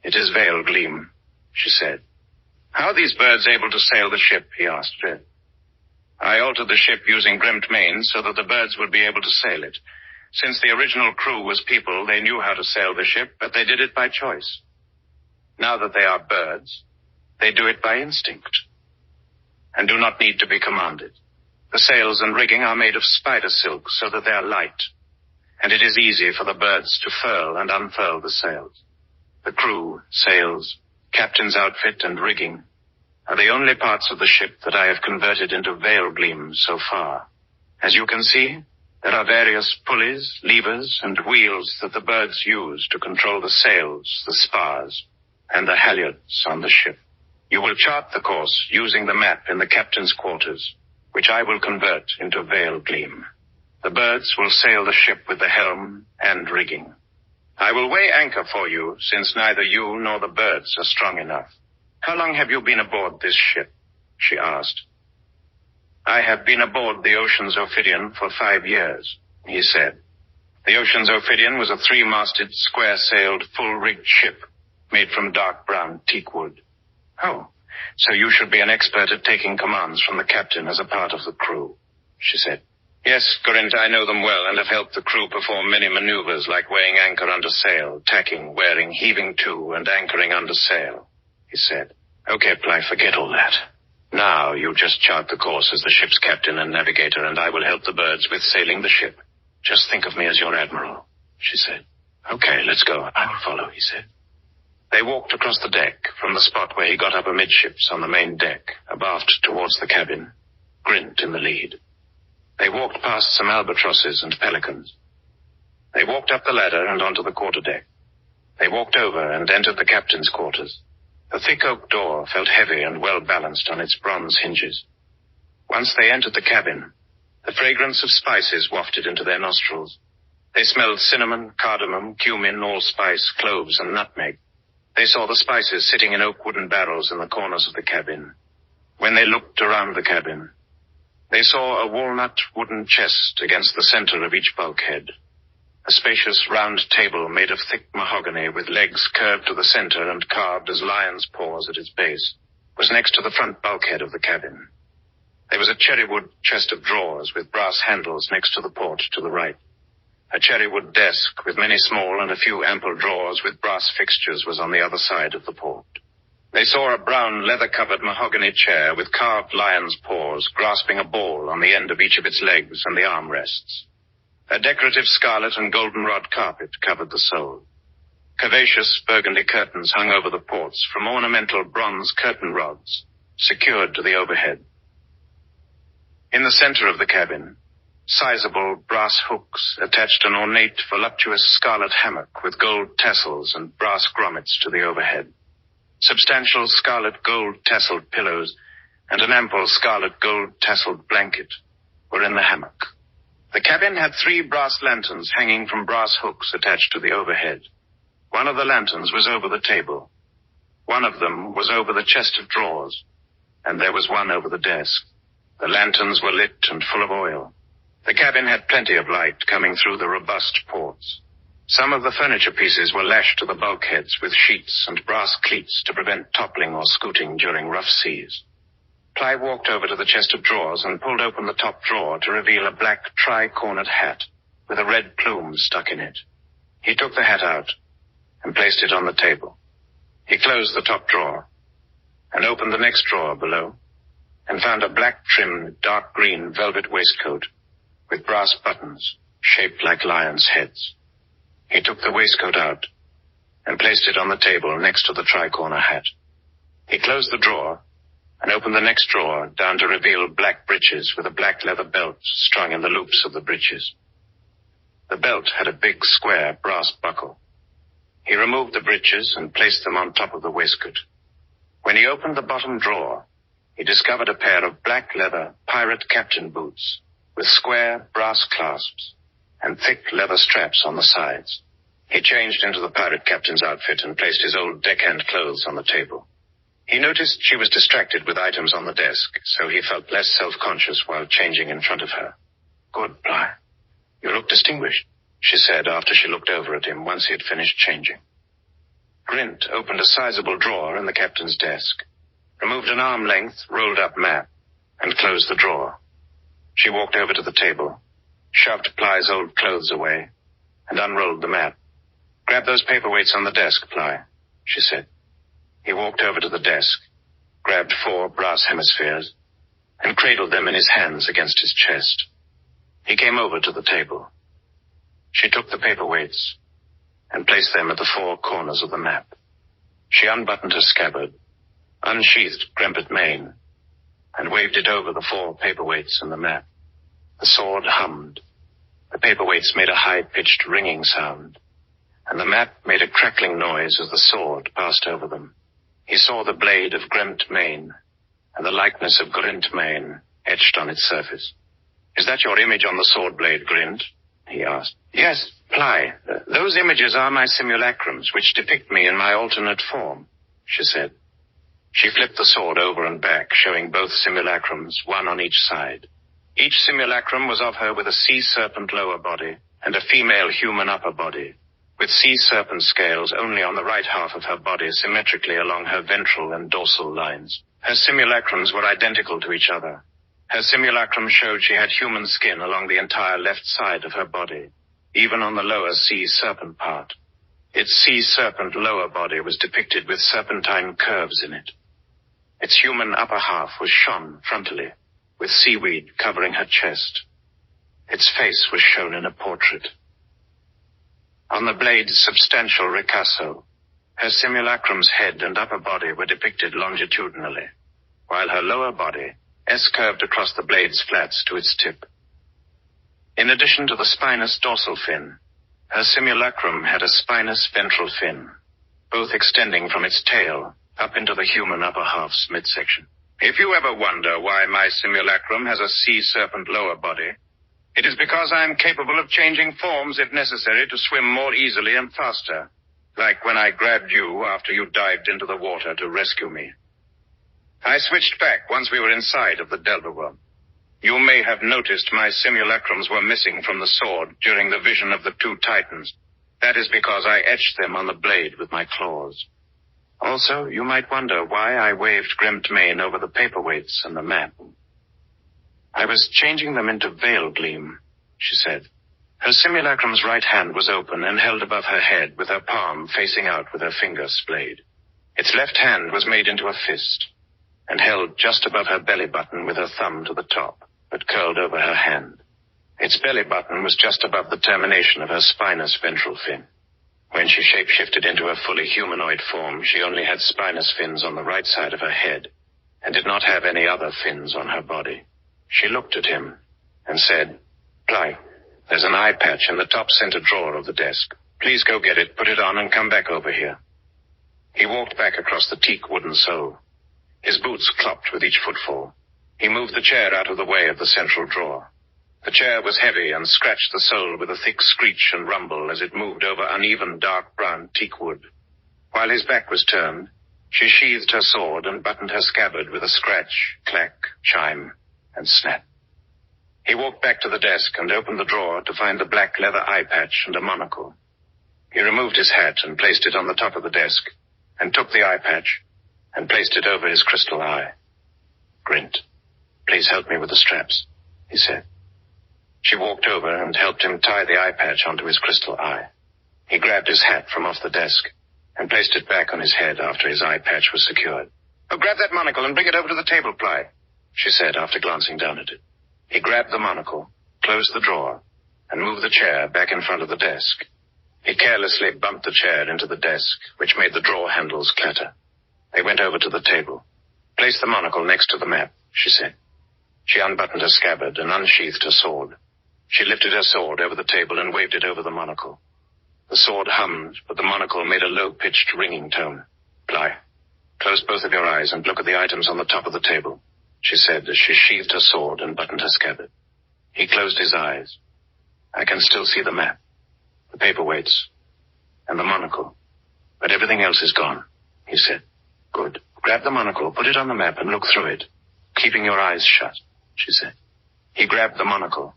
it is Veil Gleam, she said. How are these birds able to sail the ship? He asked Red. I altered the ship using Ghryndtmaen so that the birds would be able to sail it. Since the original crew was people, they knew how to sail the ship, but they did it by choice. Now that they are birds, they do it by instinct, and do not need to be commanded. The sails and rigging are made of spider silk so that they are light, and it is easy for the birds to furl and unfurl the sails. The crew, sails, captain's outfit, and rigging are the only parts of the ship that I have converted into Veil Gleam so far. As you can see, there are various pulleys, levers, and wheels that the birds use to control the sails, the spars, and the halyards on the ship. You will chart the course using the map in the captain's quarters, which I will convert into Veil Gleam. The birds will sail the ship with the helm and rigging. I will weigh anchor for you, since neither you nor the birds are strong enough. How long have you been aboard this ship? She asked. I have been aboard the Ocean's Ophidian for 5 years, he said. The Ocean's Ophidian was a 3-masted, square-sailed, full-rigged ship made from dark brown teak wood. Oh, so you should be an expert at taking commands from the captain as a part of the crew, she said. Yes, Ghrynt, I know them well and have helped the crew perform many maneuvers like weighing anchor under sail, tacking, wearing, heaving to, and anchoring under sail, he said. Okay, Bly, forget all that. Now you just chart the course as the ship's captain and navigator, and I will help the birds with sailing the ship. Just think of me as your admiral, she said. Okay, let's go. I will follow, he said. They walked across the deck from the spot where he got up amidships on the main deck, abaft towards the cabin, Grynt in the lead. They walked past some albatrosses and pelicans. They walked up the ladder and onto the quarterdeck. They walked over and entered the captain's quarters. The thick oak door felt heavy and well-balanced on its bronze hinges. Once they entered the cabin, the fragrance of spices wafted into their nostrils. They smelled cinnamon, cardamom, cumin, allspice, cloves, and nutmeg. They saw the spices sitting in oak wooden barrels in the corners of the cabin. When they looked around the cabin, they saw a walnut wooden chest against the center of each bulkhead. A spacious round table made of thick mahogany with legs curved to the center and carved as lion's paws at its base was next to the front bulkhead of the cabin. There was a cherrywood chest of drawers with brass handles next to the port to the right. A cherrywood desk with many small and a few ample drawers with brass fixtures was on the other side of the port. They saw a brown leather-covered mahogany chair with carved lion's paws grasping a ball on the end of each of its legs and the armrests. A decorative scarlet and goldenrod carpet covered the sole. Curvaceous burgundy curtains hung over the ports from ornamental bronze curtain rods secured to the overhead. In the center of the cabin, sizable brass hooks attached an ornate, voluptuous scarlet hammock with gold tassels and brass grommets to the overhead. Substantial scarlet gold tasseled pillows and an ample scarlet gold tasseled blanket were in the hammock. The cabin had 3 brass lanterns hanging from brass hooks attached to the overhead. One of the lanterns was over the table. One of them was over the chest of drawers, and there was one over the desk. The lanterns were lit and full of oil. The cabin had plenty of light coming through the robust ports. Some of the furniture pieces were lashed to the bulkheads with sheets and brass cleats to prevent toppling or scooting during rough seas. Clive walked over to the chest of drawers and pulled open the top drawer to reveal a black tri-cornered hat with a red plume stuck in it. He took the hat out and placed it on the table. He closed the top drawer and opened the next drawer below and found a black-trimmed, dark green velvet waistcoat with brass buttons shaped like lions' heads. He took the waistcoat out and placed it on the table next to the tri-corner hat. He closed the drawer and opened the next drawer down to reveal black breeches with a black leather belt strung in the loops of the breeches. The belt had a big square brass buckle. He removed the breeches and placed them on top of the waistcoat. When he opened the bottom drawer, he discovered a pair of black leather pirate captain boots with square brass clasps and thick leather straps on the sides. He changed into the pirate captain's outfit and placed his old deckhand clothes on the table. He noticed she was distracted with items on the desk, so he felt less self-conscious while changing in front of her. "Good, Bly. You look distinguished," she said after she looked over at him once he had finished changing. Ghrynt opened a sizable drawer in the captain's desk, removed an arm-length, rolled-up map, and closed the drawer. She walked over to the table, shoved Ply's old clothes away, and unrolled the map. "Grab those paperweights on the desk, Ply," she said. He walked over to the desk, grabbed 4 brass hemispheres, and cradled them in his hands against his chest. He came over to the table. She took the paperweights and placed them at the 4 corners of the map. She unbuttoned her scabbard, unsheathed Ghryndtmaen, and waved it over the 4 paperweights and the map. The sword hummed. The paperweights made a high-pitched ringing sound, and the map made a crackling noise as the sword passed over them. He saw the blade of Ghryndtmaen and the likeness of Ghryndtmaen etched on its surface. "Is that your image on the sword blade, Ghrynt?" he asked. "Yes, Ply. Those images are my simulacrums, which depict me in my alternate form," she said. She flipped the sword over and back, showing both simulacrums, one on each side. Each simulacrum was of her with a sea serpent lower body and a female human upper body, with sea serpent scales only on the right half of her body symmetrically along her ventral and dorsal lines. Her simulacrums were identical to each other. Her simulacrum showed she had human skin along the entire left side of her body, even on the lower sea serpent part. Its sea serpent lower body was depicted with serpentine curves in it. Its human upper half was shone frontally, with seaweed covering her chest. Its face was shown in a portrait. On the blade's substantial ricasso, her simulacrum's head and upper body were depicted longitudinally, while her lower body S-curved across the blade's flats to its tip. In addition to the spinous dorsal fin, her simulacrum had a spinous ventral fin, both extending from its tail up into the human upper half's midsection. If you ever wonder why my simulacrum has a sea serpent lower body, it is because I am capable of changing forms if necessary to swim more easily and faster, like when I grabbed you after you dived into the water to rescue me. I switched back once we were inside of the Delta. You may have noticed my simulacrums were missing from the sword during the vision of the 2 titans. That is because I etched them on the blade with my claws. Also, you might wonder why I waved Ghryndtmaen over the paperweights and the map. I was changing them into veil gleam, she said. Her simulacrum's right hand was open and held above her head with her palm facing out with her finger splayed. Its left hand was made into a fist and held just above her belly button with her thumb to the top, but curled over her hand. Its belly button was just above the termination of her spinous ventral fin. When she shape-shifted into a fully humanoid form, she only had spinous fins on the right side of her head and did not have any other fins on her body. She looked at him and said, "Ply, there's an eye patch in the top center drawer of the desk. Please go get it, put it on, and come back over here." He walked back across the teak wooden sole. His boots clopped with each footfall. He moved the chair out of the way of the central drawer. The chair was heavy and scratched the sole with a thick screech and rumble as it moved over uneven dark brown teak wood. While his back was turned, she sheathed her sword and buttoned her scabbard with a scratch, clack, chime, and snap. He walked back to the desk and opened the drawer to find the black leather eye patch and a monocle. He removed his hat and placed it on the top of the desk, and took the eye patch and placed it over his crystal eye. "Grynt, please help me with the straps," he said. She walked over and helped him tie the eye patch onto his crystal eye. He grabbed his hat from off the desk and placed it back on his head after his eye patch was secured. "Oh, grab that monocle and bring it over to the table, Ply," she said after glancing down at it. He grabbed the monocle, closed the drawer, and moved the chair back in front of the desk. He carelessly bumped the chair into the desk, which made the drawer handles clatter. They went over to the table. "Place the monocle next to the map," she said. She unbuttoned her scabbard and unsheathed her sword. She lifted her sword over the table and waved it over the monocle. The sword hummed, but the monocle made a low-pitched ringing tone. "Ply, close both of your eyes and look at the items on the top of the table," she said as she sheathed her sword and buttoned her scabbard. He closed his eyes. "I can still see the map, the paperweights, and the monocle. But everything else is gone," he said. "Good. Grab the monocle, put it on the map, and look through it, keeping your eyes shut," she said. He grabbed the monocle,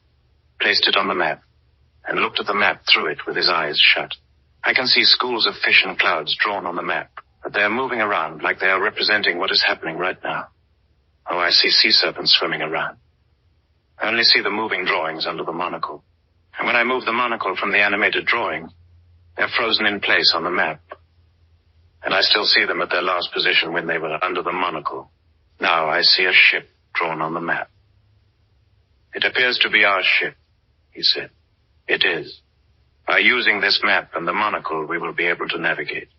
placed it on the map, and looked at the map through it with his eyes shut. "I can see schools of fish and clouds drawn on the map, but they are moving around like they are representing what is happening right now. Oh, I see sea serpents swimming around. I only see the moving drawings under the monocle. And when I move the monocle from the animated drawing, they're frozen in place on the map. And I still see them at their last position when they were under the monocle. Now I see a ship drawn on the map." "It appears to be our ship," he said. "It is. By using this map and the monocle, we will be able to navigate.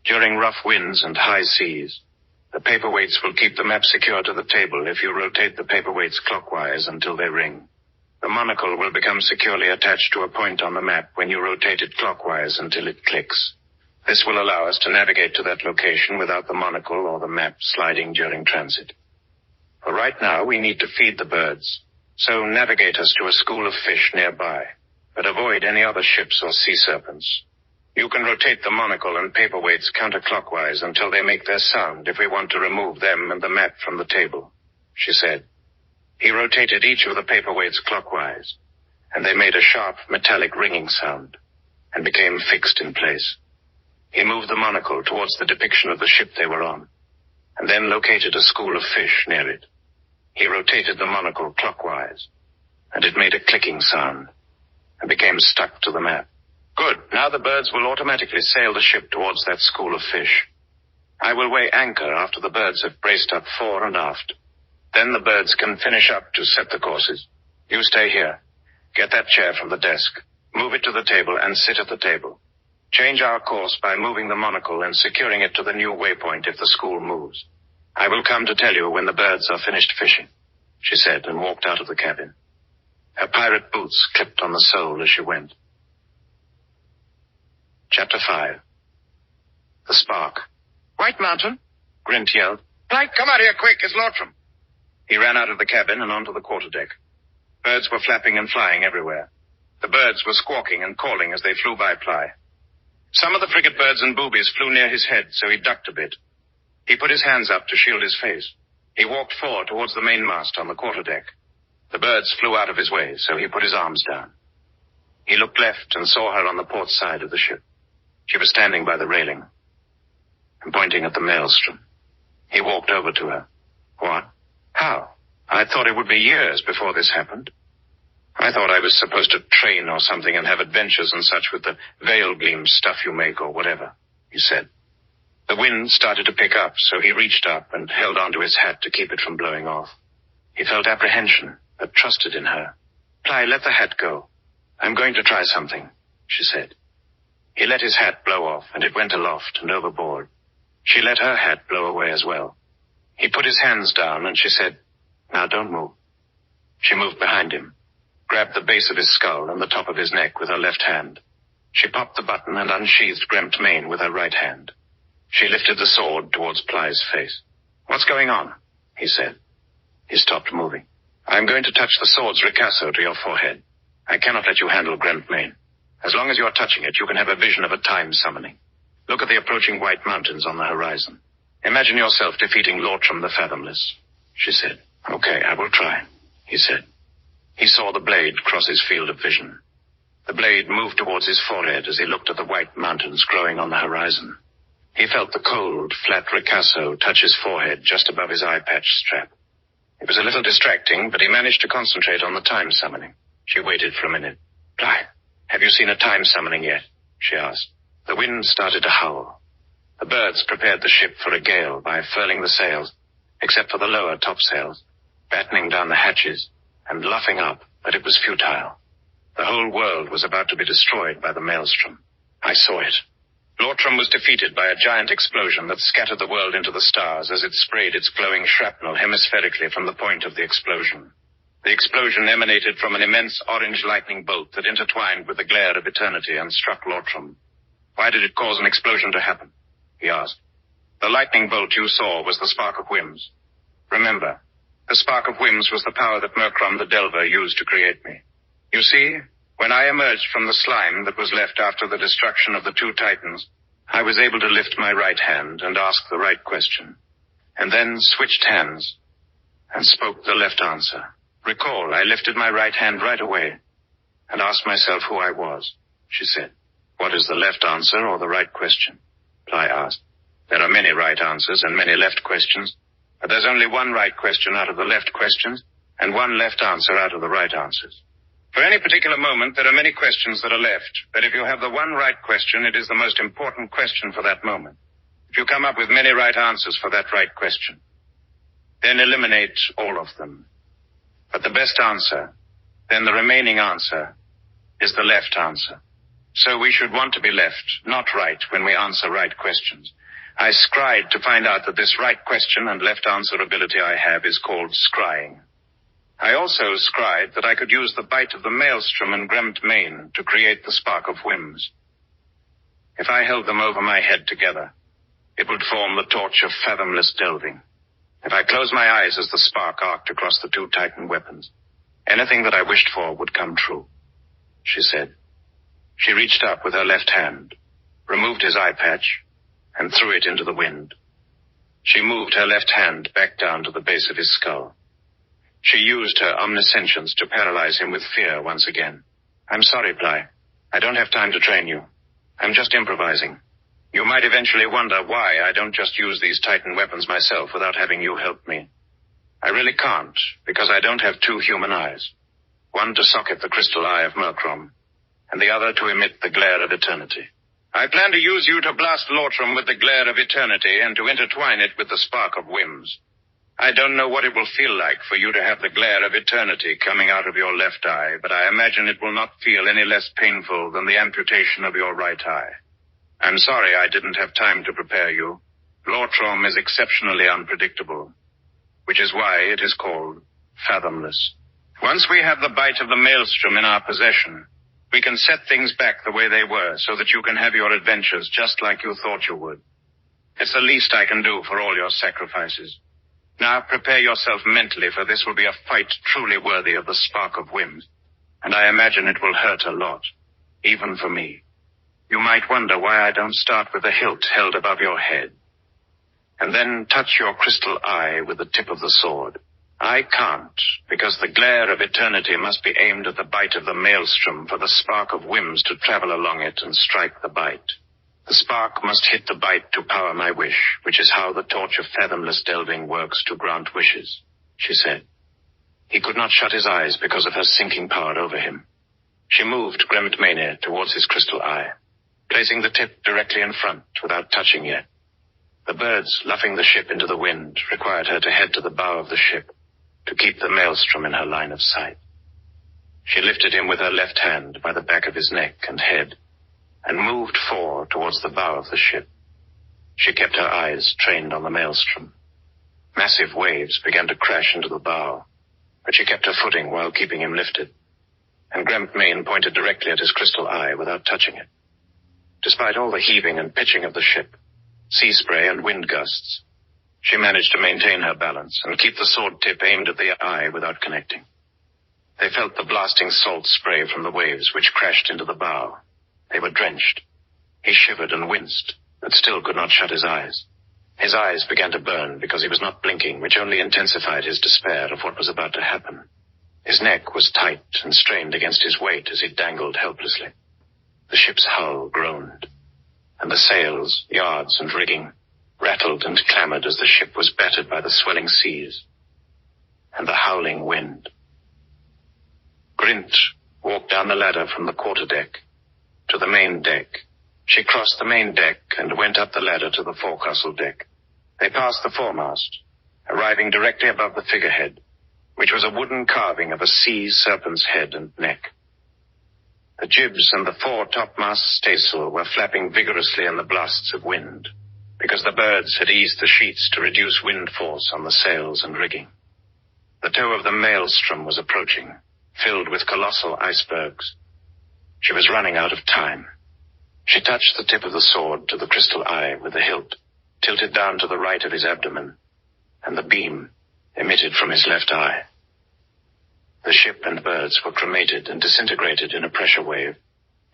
During rough winds and high seas, the paperweights will keep the map secure to the table if you rotate the paperweights clockwise until they ring. The monocle will become securely attached to a point on the map when you rotate it clockwise until it clicks. This will allow us to navigate to that location without the monocle or the map sliding during transit. For right now, we need to feed the birds, so navigate us to a school of fish nearby, but avoid any other ships or sea serpents. You can rotate the monocle and paperweights counterclockwise until they make their sound if we want to remove them and the map from the table," she said. He rotated each of the paperweights clockwise, and they made a sharp metallic ringing sound and became fixed in place. He moved the monocle towards the depiction of the ship they were on, and then located a school of fish near it. He rotated the monocle clockwise, and it made a clicking sound and became stuck to the map. "Good. Now the birds will automatically sail the ship towards that school of fish. I will weigh anchor after the birds have braced up fore and aft. Then the birds can finish up to set the courses. You stay here. Get that chair from the desk. Move it to the table and sit at the table. Change our course by moving the monocle and securing it to the new waypoint if the school moves. I will come to tell you when the birds are finished fishing," she said, and walked out of the cabin. Her pirate boots clipped on the sole as she went. Chapter 5. The Spark. "White Mountain!" Grynt yelled. "Plank, come out here quick, it's Lortrom." He ran out of the cabin and onto the quarterdeck. Birds were flapping and flying everywhere. The birds were squawking and calling as they flew by Ply. Some of the frigate birds and boobies flew near his head, so he ducked a bit. He put his hands up to shield his face. He walked forward towards the mainmast on the quarterdeck. The birds flew out of his way, so he put his arms down. He looked left and saw her on the port side of the ship. She was standing by the railing and pointing at the maelstrom. He walked over to her. "What? How? I thought it would be years before this happened. I thought I was supposed to train or something and have adventures and such with the veil gleam stuff you make or whatever," he said. The wind started to pick up, so he reached up and held onto his hat to keep it from blowing off. He felt apprehension, but trusted in her. "Ply, let the hat go. I'm going to try something," she said. He let his hat blow off, and it went aloft and overboard. She let her hat blow away as well. He put his hands down, and she said, "Now don't move." She moved behind him, grabbed the base of his skull and the top of his neck with her left hand. She popped the button and unsheathed Ghryndtmaen with her right hand. She lifted the sword towards Ply's face. "What's going on?" he said. He stopped moving. "I'm going to touch the sword's ricasso to your forehead. I cannot let you handle Ghryndtmaen. As long as you are touching it, you can have a vision of a time summoning. Look at the approaching white mountains on the horizon. Imagine yourself defeating Lortrom the Fathomless," she said. "Okay, I will try," he said. He saw the blade cross his field of vision. The blade moved towards his forehead as he looked at the white mountains growing on the horizon. He felt the cold, flat ricasso touch his forehead just above his eye patch strap. It was a little distracting, but he managed to concentrate on the time summoning. She waited for a minute. "Bly, have you seen a time summoning yet?" she asked. The wind started to howl. The birds prepared the ship for a gale by furling the sails, except for the lower topsails, battening down the hatches, and luffing up, but it was futile. The whole world was about to be destroyed by the maelstrom. I saw it. Lortrom was defeated by a giant explosion that scattered the world into the stars as it sprayed its glowing shrapnel hemispherically from the point of the explosion. The explosion emanated from an immense orange lightning bolt that intertwined with the glare of eternity and struck Lortrom. "Why did it cause an explosion to happen?" he asked. "The lightning bolt you saw was the spark of whims. Remember, the spark of whims was the power that Murcraum the Delver used to create me. You see, when I emerged from the slime that was left after the destruction of the two titans, I was able to lift my right hand and ask the right question, and then switched hands and spoke the left answer. Recall, I lifted my right hand right away and asked myself who I was," she said. "What is the left answer or the right question?" Bly asked. "There are many right answers and many left questions, but there's only one right question out of the left questions and one left answer out of the right answers. For any particular moment, there are many questions that are left, but if you have the one right question, it is the most important question for that moment. If you come up with many right answers for that right question, then eliminate all of them. But the best answer, then the remaining answer, is the left answer. So we should want to be left, not right, when we answer right questions. I scryed to find out that this right question and left answer ability I have is called scrying. I also scryed that I could use the bite of the maelstrom and Ghryndtmaen to create the spark of whims. If I held them over my head together, it would form the torch of fathomless delving. If I closed my eyes as the spark arced across the two titan weapons, anything that I wished for would come true," she said. She reached up with her left hand, removed his eye patch, and threw it into the wind. She moved her left hand back down to the base of his skull. She used her omniscience to paralyze him with fear once again. "I'm sorry, Bly. I don't have time to train you. I'm just improvising. You might eventually wonder why I don't just use these Titan weapons myself without having you help me. I really can't, because I don't have two human eyes. One to socket the crystal eye of Murcraum, and the other to emit the glare of eternity. I plan to use you to blast Lortrom with the glare of eternity and to intertwine it with the spark of whims. I don't know what it will feel like for you to have the glare of eternity coming out of your left eye, but I imagine it will not feel any less painful than the amputation of your right eye. I'm sorry I didn't have time to prepare you. Lortrom is exceptionally unpredictable, which is why it is called Fathomless. Once we have the bite of the maelstrom in our possession, we can set things back the way they were so that you can have your adventures just like you thought you would. It's the least I can do for all your sacrifices. Now prepare yourself mentally, for this will be a fight truly worthy of the spark of whims, and I imagine it will hurt a lot, even for me. You might wonder why I don't start with the hilt held above your head, and then touch your crystal eye with the tip of the sword. I can't, because the glare of eternity must be aimed at the bite of the maelstrom for the spark of whims to travel along it and strike the bite. The spark must hit the bite to power my wish, which is how the torch of fathomless delving works to grant wishes, she said. He could not shut his eyes because of her sinking power over him. She moved Ghryndtmaen towards his crystal eye, placing the tip directly in front without touching yet. The birds, luffing the ship into the wind, required her to head to the bow of the ship to keep the maelstrom in her line of sight. She lifted him with her left hand by the back of his neck and head, and moved forward towards the bow of the ship. She kept her eyes trained on the maelstrom. Massive waves began to crash into the bow, but she kept her footing while keeping him lifted, and Ghryndtmaen pointed directly at his crystal eye without touching it. Despite all the heaving and pitching of the ship, sea spray and wind gusts, she managed to maintain her balance and keep the sword tip aimed at the eye without connecting. They felt the blasting salt spray from the waves which crashed into the bow. They were drenched. He shivered and winced, but still could not shut his eyes. His eyes began to burn because he was not blinking, which only intensified his despair of what was about to happen. His neck was tight and strained against his weight as he dangled helplessly. The ship's hull groaned, and the sails, yards, and rigging rattled and clamored as the ship was battered by the swelling seas and the howling wind. Ghrynt walked down the ladder from the quarterdeck to the main deck. She crossed the main deck and went up the ladder to the forecastle deck. They passed the foremast, arriving directly above the figurehead, which was a wooden carving of a sea serpent's head and neck. The jibs and the fore topmast staysail were flapping vigorously in the blasts of wind, because the birds had eased the sheets to reduce wind force on the sails and rigging. The toe of the maelstrom was approaching, filled with colossal icebergs. She was running out of time. She touched the tip of the sword to the crystal eye with the hilt, tilted down to the right of his abdomen, and the beam emitted from his left eye. The ship and birds were cremated and disintegrated in a pressure wave,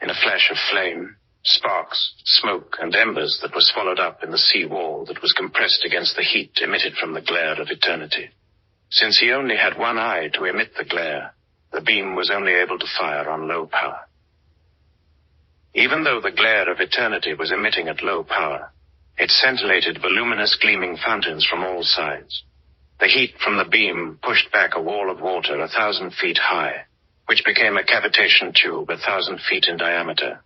in a flash of flame, sparks, smoke, and embers that were swallowed up in the sea wall that was compressed against the heat emitted from the glare of eternity. Since he only had one eye to emit the glare, the beam was only able to fire on low power. Even though the glare of eternity was emitting at low power, it scintillated voluminous gleaming fountains from all sides. The heat from the beam pushed back a wall of water 1,000 feet high, which became a cavitation tube 1,000 feet in diameter,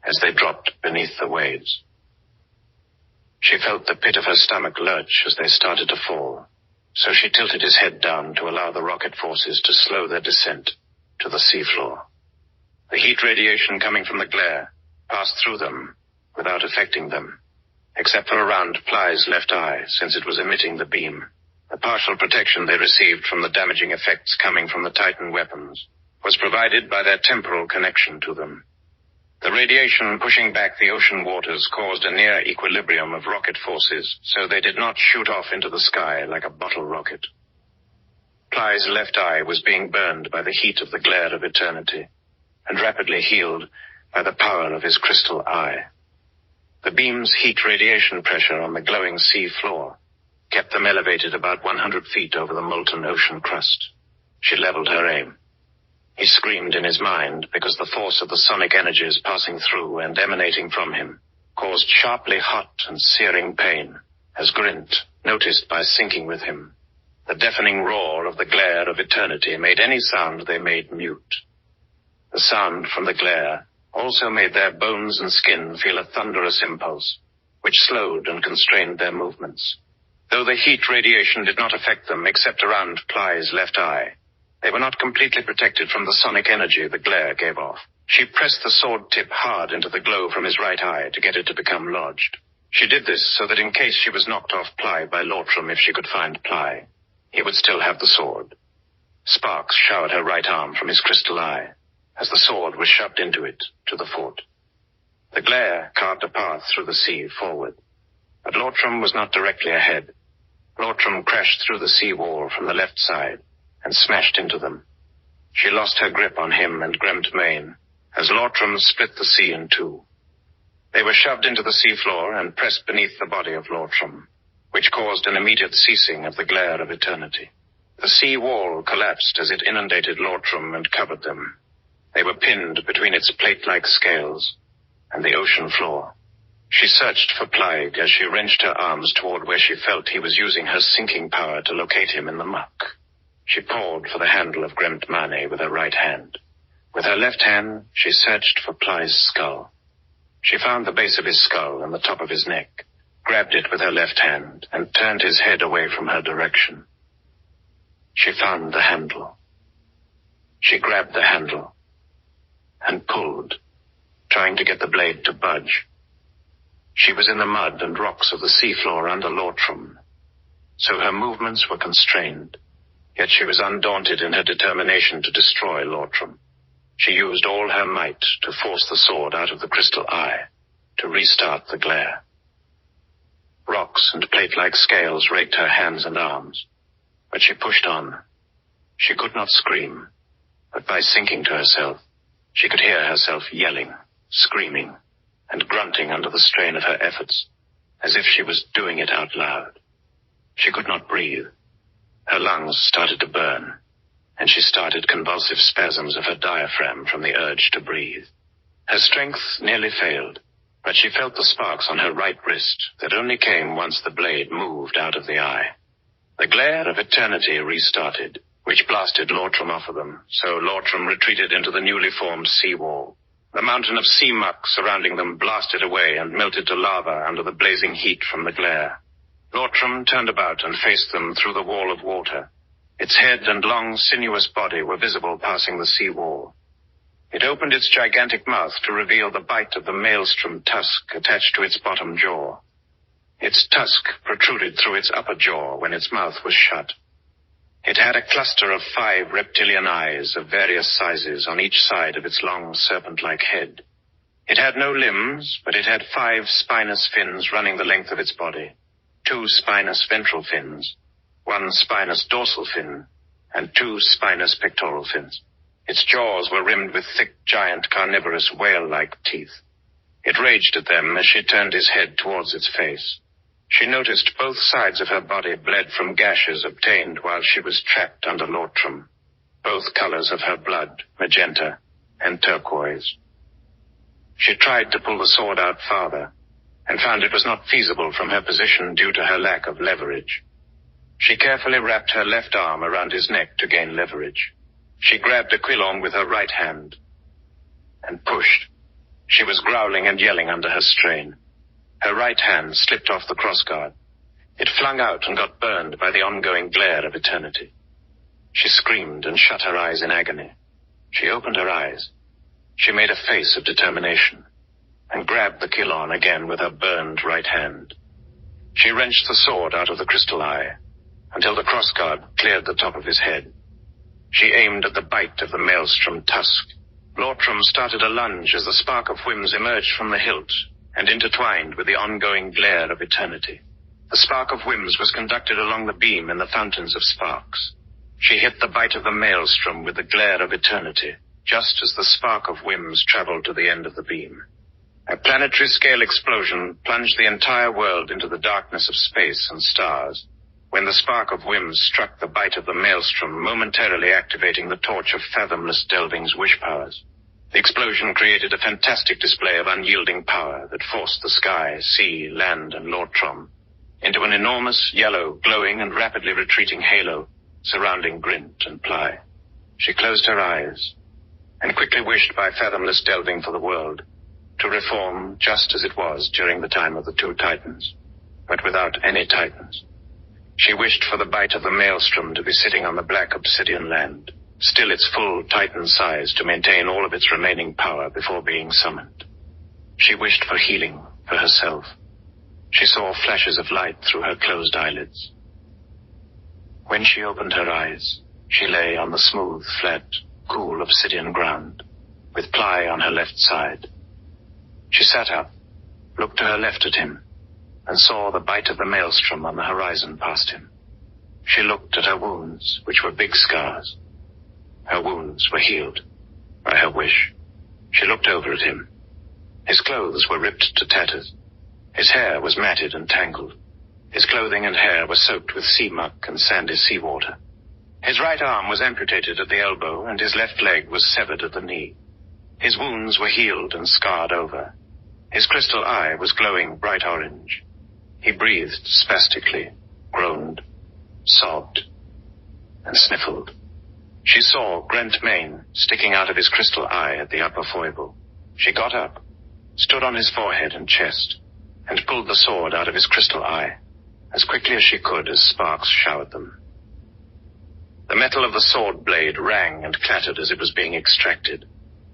as they dropped beneath the waves. She felt the pit of her stomach lurch as they started to fall, so she tilted his head down to allow the rocket forces to slow their descent to the seafloor. The heat radiation coming from the glare passed through them without affecting them, except for around Ply's left eye, since it was emitting the beam. The partial protection they received from the damaging effects coming from the Titan weapons was provided by their temporal connection to them. The radiation pushing back the ocean waters caused a near equilibrium of rocket forces, so they did not shoot off into the sky like a bottle rocket. Ply's left eye was being burned by the heat of the glare of eternity, and rapidly healed by the power of his crystal eye. The beam's heat radiation pressure on the glowing sea floor kept them elevated about 100 feet over the molten ocean crust. She leveled her aim. He screamed in his mind because the force of the sonic energies passing through and emanating from him caused sharply hot and searing pain, as Ghrynt noticed by syncing with him. The deafening roar of the glare of eternity made any sound they made mute. The sound from the glare also made their bones and skin feel a thunderous impulse, which slowed and constrained their movements. Though the heat radiation did not affect them except around Ply's left eye, they were not completely protected from the sonic energy the glare gave off. She pressed the sword tip hard into the glow from his right eye to get it to become lodged. She did this so that in case she was knocked off Ply by Lortrom, if she could find Ply, he would still have the sword. Sparks showered her right arm from his crystal eye as the sword was shoved into it to the fort. The glare carved a path through the sea forward, but Lortrom was not directly ahead. Lortrom crashed through the sea wall from the left side and smashed into them. She lost her grip on him and Ghryndtmaen as Lortrom split the sea in two. They were shoved into the seafloor and pressed beneath the body of Lortrom, which caused an immediate ceasing of the glare of eternity. The sea wall collapsed as it inundated Lortrom and covered them. They were pinned between its plate-like scales and the ocean floor. She searched for Ply as she wrenched her arms toward where she felt he was using her sinking power to locate him in the muck. She pawed for the handle of Ghryndtmaen with her right hand. With her left hand, she searched for Ply's skull. She found the base of his skull and the top of his neck, grabbed it with her left hand, and turned his head away from her direction. She found the handle. She grabbed the handle and pulled, trying to get the blade to budge. She was in the mud and rocks of the seafloor under Lortrom, so her movements were constrained, yet she was undaunted in her determination to destroy Lortrom. She used all her might to force the sword out of the crystal eye, to restart the glare. Rocks and plate-like scales raked her hands and arms, but she pushed on. She could not scream, but by sinking to herself, she could hear herself yelling, screaming, and grunting under the strain of her efforts, as if she was doing it out loud. She could not breathe. Her lungs started to burn, and she started convulsive spasms of her diaphragm from the urge to breathe. Her strength nearly failed, but she felt the sparks on her right wrist that only came once the blade moved out of the eye. The glare of eternity restarted, which blasted Lortrom off of them, so Lortrom retreated into the newly formed seawall. The mountain of sea muck surrounding them blasted away and melted to lava under the blazing heat from the glare. Lortrom turned about and faced them through the wall of water. Its head and long, sinuous body were visible passing the sea wall. It opened its gigantic mouth to reveal the bite of the maelstrom tusk attached to its bottom jaw. Its tusk protruded through its upper jaw when its mouth was shut. It had a cluster of 5 reptilian eyes of various sizes on each side of its long serpent-like head. It had no limbs, but it had 5 spinous fins running the length of its body, 2 spinous ventral fins, 1 spinous dorsal fin, and 2 spinous pectoral fins. Its jaws were rimmed with thick, giant, carnivorous, whale-like teeth. It raged at them as she turned his head towards its face. She noticed both sides of her body bled from gashes obtained while she was trapped under Lortrom, both colors of her blood, magenta and turquoise. She tried to pull the sword out farther, and found it was not feasible from her position due to her lack of leverage. She carefully wrapped her left arm around his neck to gain leverage. She grabbed Aquilon with her right hand and pushed. She was growling and yelling under her strain. Her right hand slipped off the crossguard. It flung out and got burned by the ongoing glare of eternity. She screamed and shut her eyes in agony. She opened her eyes. She made a face of determination and grabbed the Quilon again with her burned right hand. She wrenched the sword out of the crystal eye until the crossguard cleared the top of his head. She aimed at the bite of the maelstrom tusk. Lortrom started a lunge as the spark of whims emerged from the hilt and intertwined with the ongoing glare of eternity. The spark of whims was conducted along the beam in the fountains of sparks. She hit the bite of the maelstrom with the glare of eternity, just as the spark of whims traveled to the end of the beam. A planetary-scale explosion plunged the entire world into the darkness of space and stars, when the spark of whims struck the bite of the maelstrom, momentarily activating the torch of Fathomless Delving's wish powers. The explosion created a fantastic display of unyielding power that forced the sky, sea, land, and Lortrom into an enormous, yellow, glowing, and rapidly retreating halo surrounding Ghrynt and Ply. She closed her eyes and quickly wished by Fathomless Delving for the world to reform just as it was during the time of the 2 Titans, but without any Titans. She wished for the bite of the maelstrom to be sitting on the black obsidian land, still its full Titan size to maintain all of its remaining power before being summoned. She wished for healing for herself. She saw flashes of light through her closed eyelids. When she opened her eyes, she lay on the smooth, flat, cool obsidian ground, with Ply on her left side. She sat up, looked to her left at him, and saw the bite of the maelstrom on the horizon past him. She looked at her wounds, which were big scars. Her wounds were healed by her wish. She looked over at him. His clothes were ripped to tatters. His hair was matted and tangled. His clothing and hair were soaked with sea muck and sandy seawater. His right arm was amputated at the elbow, and his left leg was severed at the knee. His wounds were healed and scarred over. His crystal eye was glowing bright orange. He breathed spastically, groaned, sobbed, and sniffled. She saw Ghryndtmaen sticking out of his crystal eye at the upper foible. She got up, stood on his forehead and chest, and pulled the sword out of his crystal eye, as quickly as she could as sparks showered them. The metal of the sword blade rang and clattered as it was being extracted.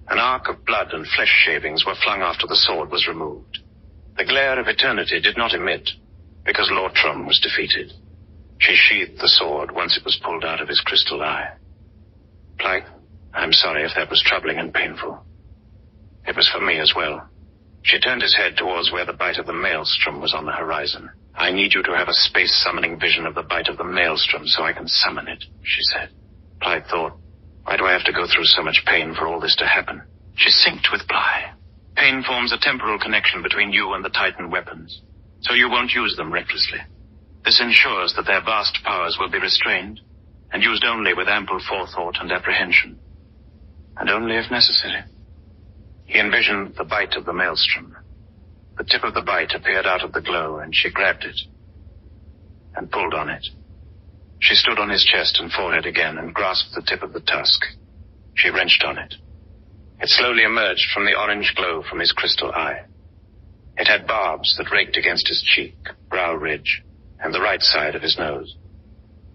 An arc of blood and flesh shavings were flung after the sword was removed. The glare of eternity did not emit, because Lortrom was defeated. She sheathed the sword once it was pulled out of his crystal eye. Ply, I'm sorry if that was troubling and painful. It was for me as well. She turned his head towards where the bite of the maelstrom was on the horizon. I need you to have a space-summoning vision of the bite of the maelstrom so I can summon it, she said. Ply thought, why do I have to go through so much pain for all this to happen? She synced with Ply. Pain forms a temporal connection between you and the Titan weapons, so you won't use them recklessly. This ensures that their vast powers will be restrained, and used only with ample forethought and apprehension, and only if necessary. He envisioned the bite of the maelstrom. The tip of the bite appeared out of the glow, and she grabbed it and pulled on it. She stood on his chest and forehead again and grasped the tip of the tusk. She wrenched on it. It slowly emerged from the orange glow from his crystal eye. It had barbs that raked against his cheek, brow ridge, and the right side of his nose.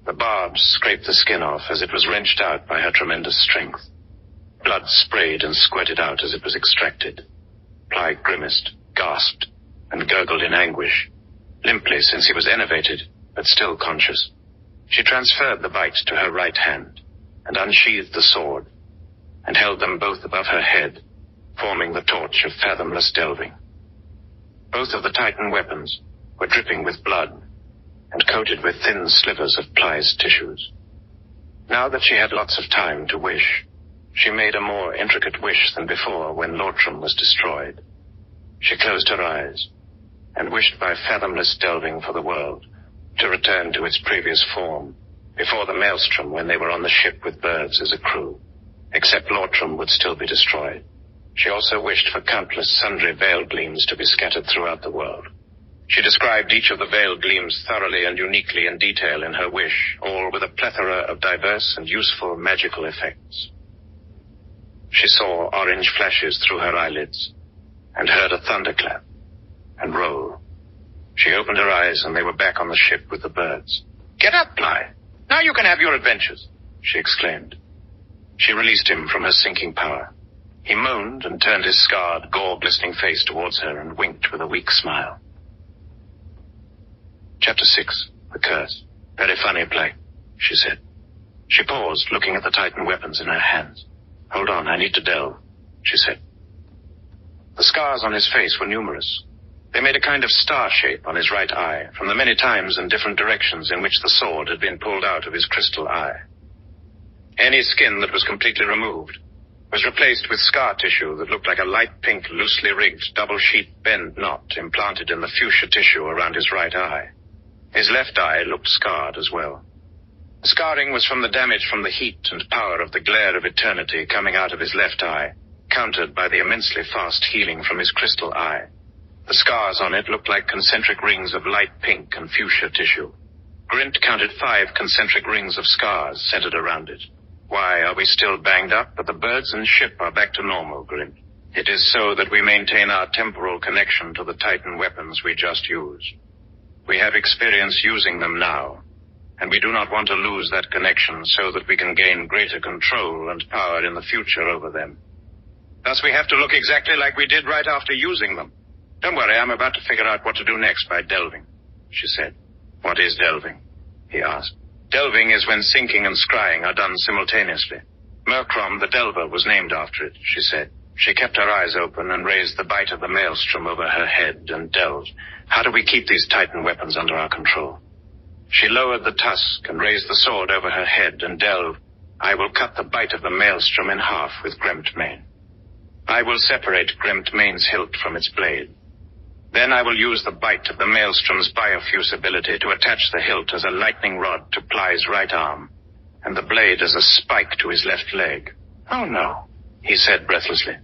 The barbs scraped the skin off as it was wrenched out by her tremendous strength. Blood sprayed and squirted out as it was extracted. Ply grimaced, gasped, and gurgled in anguish, limply since he was enervated, but still conscious. She transferred the bite to her right hand and unsheathed the sword, and held them both above her head, forming the torch of fathomless delving. Both of the Titan weapons were dripping with blood and coated with thin slivers of Ply's tissues. Now that she had lots of time to wish, she made a more intricate wish than before when Lortrom was destroyed. She closed her eyes and wished by fathomless delving for the world to return to its previous form before the maelstrom when they were on the ship with birds as a crew, except Lortrom would still be destroyed. She also wished for countless sundry veil gleams to be scattered throughout the world. She described each of the veil gleams thoroughly and uniquely in detail in her wish, all with a plethora of diverse and useful magical effects. She saw orange flashes through her eyelids, and heard a thunderclap and roll. She opened her eyes, and they were back on the ship with the birds. "Get up, Ply! Now you can have your adventures!" she exclaimed. She released him from her sinking power. He moaned and turned his scarred, gore-glistening face towards her and winked with a weak smile. Chapter 6. The Curse. "Very funny, Ply," she said. She paused, looking at the Titan weapons in her hands. "Hold on, I need to delve," she said. The scars on his face were numerous. They made a kind of star shape on his right eye, from the many times and different directions in which the sword had been pulled out of his crystal eye. Any skin that was completely removed was replaced with scar tissue that looked like a light pink, loosely rigged, double-sheet bend knot implanted in the fuchsia tissue around his right eye. His left eye looked scarred as well. The scarring was from the damage from the heat and power of the glare of eternity coming out of his left eye, countered by the immensely fast healing from his crystal eye. The scars on it looked like concentric rings of light pink and fuchsia tissue. Ghrynt counted 5 concentric rings of scars centered around it. "Why are we still banged up, but the birds and ship are back to normal, Ghrynt? It is so that we maintain our temporal connection to the Titan weapons we just used. We have experience using them now, and we do not want to lose that connection so that we can gain greater control and power in the future over them. Thus we have to look exactly like we did right after using them. Don't worry, I'm about to figure out what to do next by delving," she said. "What is delving?" he asked. "Delving is when sinking and scrying are done simultaneously. Murcraum the Delver was named after it," she said. She kept her eyes open and raised the bite of the maelstrom over her head and delved. "How do we keep these Titan weapons under our control?" She lowered the tusk and raised the sword over her head and delved. "I will cut the bite of the maelstrom in half with Ghryndtmaen. I will separate Ghryndtmaen's hilt from its blade. Then I will use the bite of the maelstrom's biofuse ability to attach the hilt as a lightning rod to Ply's right arm, and the blade as a spike to his left leg." "Oh no," he said breathlessly.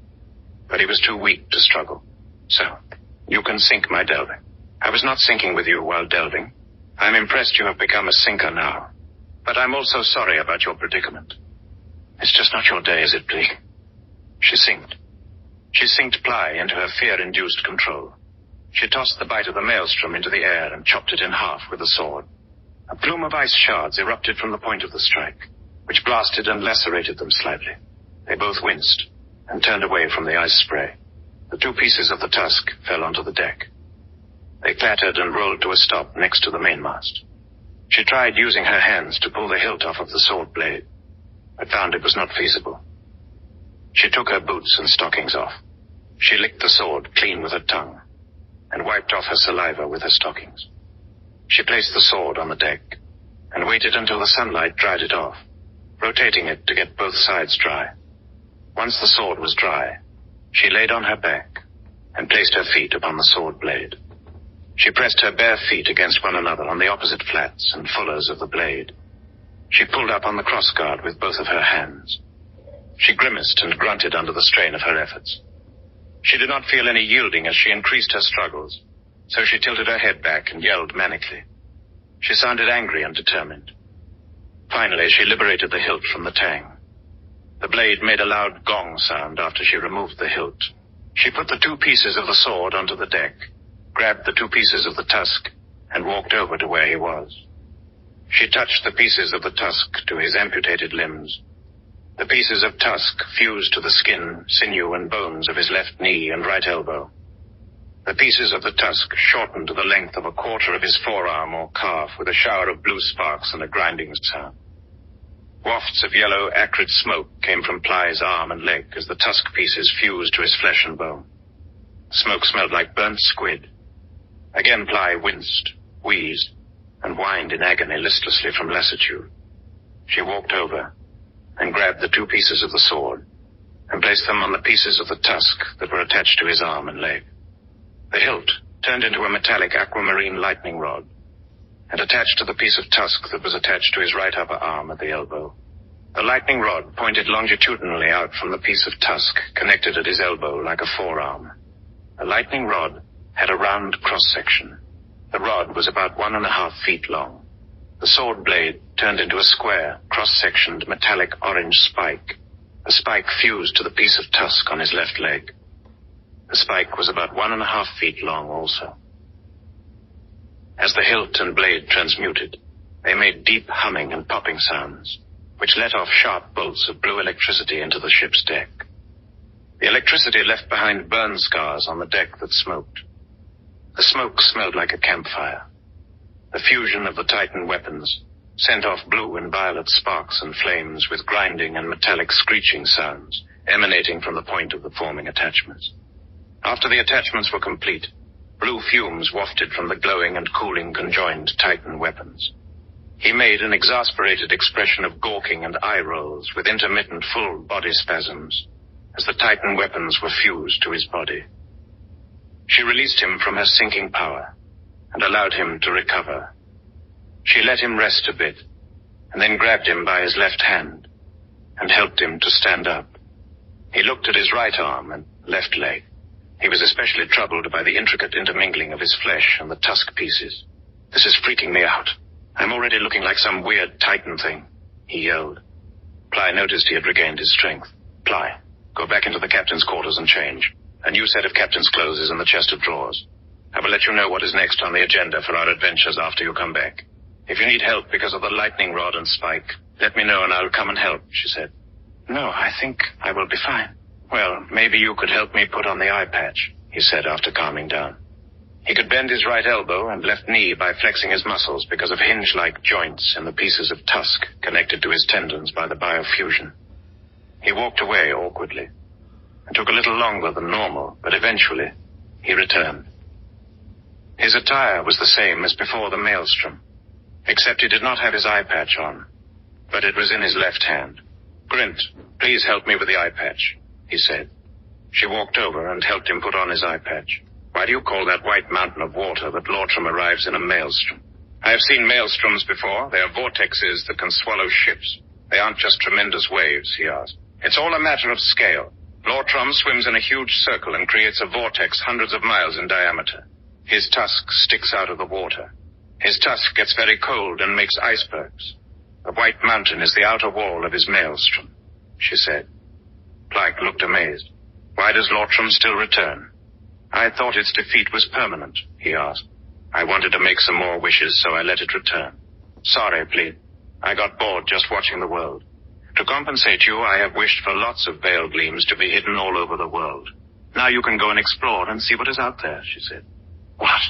But he was too weak to struggle. "So, you can sink my delving. I was not sinking with you while delving. I'm impressed you have become a sinker now. But I'm also sorry about your predicament. It's just not your day, is it, Bleak?" She sinked. She synced Ply into her fear-induced control. She tossed the bite of the maelstrom into the air and chopped it in half with the sword. A plume of ice shards erupted from the point of the strike, which blasted and lacerated them slightly. They both winced and turned away from the ice spray. The 2 pieces of the tusk fell onto the deck. They clattered and rolled to a stop next to the mainmast. She tried using her hands to pull the hilt off of the sword blade, but found it was not feasible. She took her boots and stockings off. She licked the sword clean with her tongue and wiped off her saliva with her stockings. She placed the sword on the deck and waited until the sunlight dried it off, rotating it to get both sides dry. Once the sword was dry, she laid on her back and placed her feet upon the sword blade. She pressed her bare feet against one another on the opposite flats and fullers of the blade. She pulled up on the crossguard with both of her hands. She grimaced and grunted under the strain of her efforts. She did not feel any yielding as she increased her struggles, so she tilted her head back and yelled manically. She sounded angry and determined. Finally, she liberated the hilt from the tang. The blade made a loud gong sound after she removed the hilt. She put the 2 pieces of the sword onto the deck, grabbed the 2 pieces of the tusk, and walked over to where he was. She touched the pieces of the tusk to his amputated limbs. The pieces of tusk fused to the skin, sinew, and bones of his left knee and right elbow. The pieces of the tusk shortened to the length of a quarter of his forearm or calf with a shower of blue sparks and a grinding sound. Wafts of yellow, acrid smoke came from Ply's arm and leg as the tusk pieces fused to his flesh and bone. Smoke smelled like burnt squid. Again Ply winced, wheezed, and whined in agony listlessly from lassitude. She walked over and grabbed the 2 pieces of the sword and placed them on the pieces of the tusk that were attached to his arm and leg. The hilt turned into a metallic aquamarine lightning rod and attached to the piece of tusk that was attached to his right upper arm at the elbow. The lightning rod pointed longitudinally out from the piece of tusk connected at his elbow like a forearm. The lightning rod had a round cross-section. The rod was about 1.5 feet long. The sword blade turned into a square, cross-sectioned metallic orange spike. The spike fused to the piece of tusk on his left leg. The spike was about 1.5 feet long also. As the hilt and blade transmuted, they made deep humming and popping sounds, which let off sharp bolts of blue electricity into the ship's deck. The electricity left behind burn scars on the deck that smoked. The smoke smelled like a campfire. The fusion of the Titan weapons sent off blue and violet sparks and flames with grinding and metallic screeching sounds emanating from the point of the forming attachments. After the attachments were complete, blue fumes wafted from the glowing and cooling conjoined Titan weapons. He made an exasperated expression of gawking and eye rolls with intermittent full body spasms as the Titan weapons were fused to his body. She released him from her sinking power and allowed him to recover. She let him rest a bit and then grabbed him by his left hand and helped him to stand up. He looked at his right arm and left leg. He was especially troubled by the intricate intermingling of his flesh and the tusk pieces. "This is freaking me out. I'm already looking like some weird Titan thing," he yelled. Ply noticed he had regained his strength. "Ply, go back into the captain's quarters and change. A new set of captain's clothes is in the chest of drawers. I will let you know what is next on the agenda for our adventures after you come back. If you need help because of the lightning rod and spike, let me know and I'll come and help," she said. "No, I think I will be fine." "Well, maybe you could help me put on the eye patch," he said after calming down. He could bend his right elbow and left knee by flexing his muscles because of hinge-like joints in the pieces of tusk connected to his tendons by the biofusion. He walked away awkwardly. It took a little longer than normal, but eventually he returned. His attire was the same as before the maelstrom, except he did not have his eye patch on, but it was in his left hand. "Grynt, please help me with the eye patch," he said. She walked over and helped him put on his eye patch. "Why do you call that white mountain of water that Lortrom arrives in a maelstrom?" "I have seen maelstroms before. They are vortexes that can swallow ships. They aren't just tremendous waves," he asked. "It's all a matter of scale. Lortrom swims in a huge circle and creates a vortex hundreds of miles in diameter. His tusk sticks out of the water. His tusk gets very cold and makes icebergs. The white mountain is the outer wall of his maelstrom," she said. Plyke looked amazed. "Why does Lortrom still return?" "I thought its defeat was permanent," he asked. "I wanted to make some more wishes, so I let it return. Sorry, please. I got bored just watching the world. To compensate you, I have wished for lots of veil gleams to be hidden all over the world. Now you can go and explore and see what is out there," she said. "What?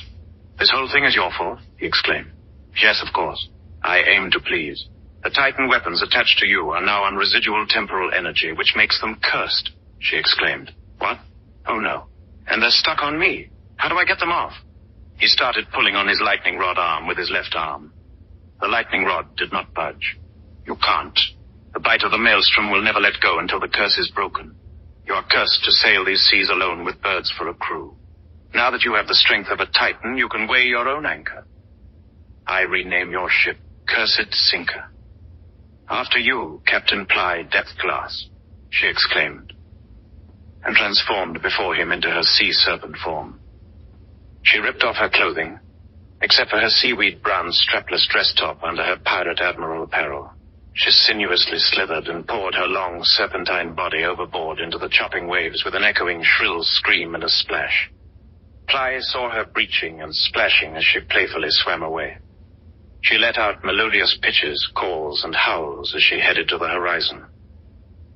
This whole thing is your fault?" he exclaimed. "Yes, of course. I aim to please. The Titan weapons attached to you are now on residual temporal energy, which makes them cursed," she exclaimed. "What? Oh no. And they're stuck on me. How do I get them off?" He started pulling on his lightning rod arm with his left arm. The lightning rod did not budge. "You can't. The bite of the maelstrom will never let go until the curse is broken. You are cursed to sail these seas alone with birds for a crew. Now that you have the strength of a Titan, you can weigh your own anchor. I rename your ship Cursed Sinker." "After you, Captain Ply Depthglass," she exclaimed, and transformed before him into her sea serpent form. She ripped off her clothing, except for her seaweed brown strapless dress top under her pirate admiral apparel. She sinuously slithered and poured her long serpentine body overboard into the chopping waves with an echoing shrill scream and a splash. Ply saw her breaching and splashing as she playfully swam away. She let out melodious pitches, calls, and howls as she headed to the horizon.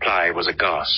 Ply was aghast.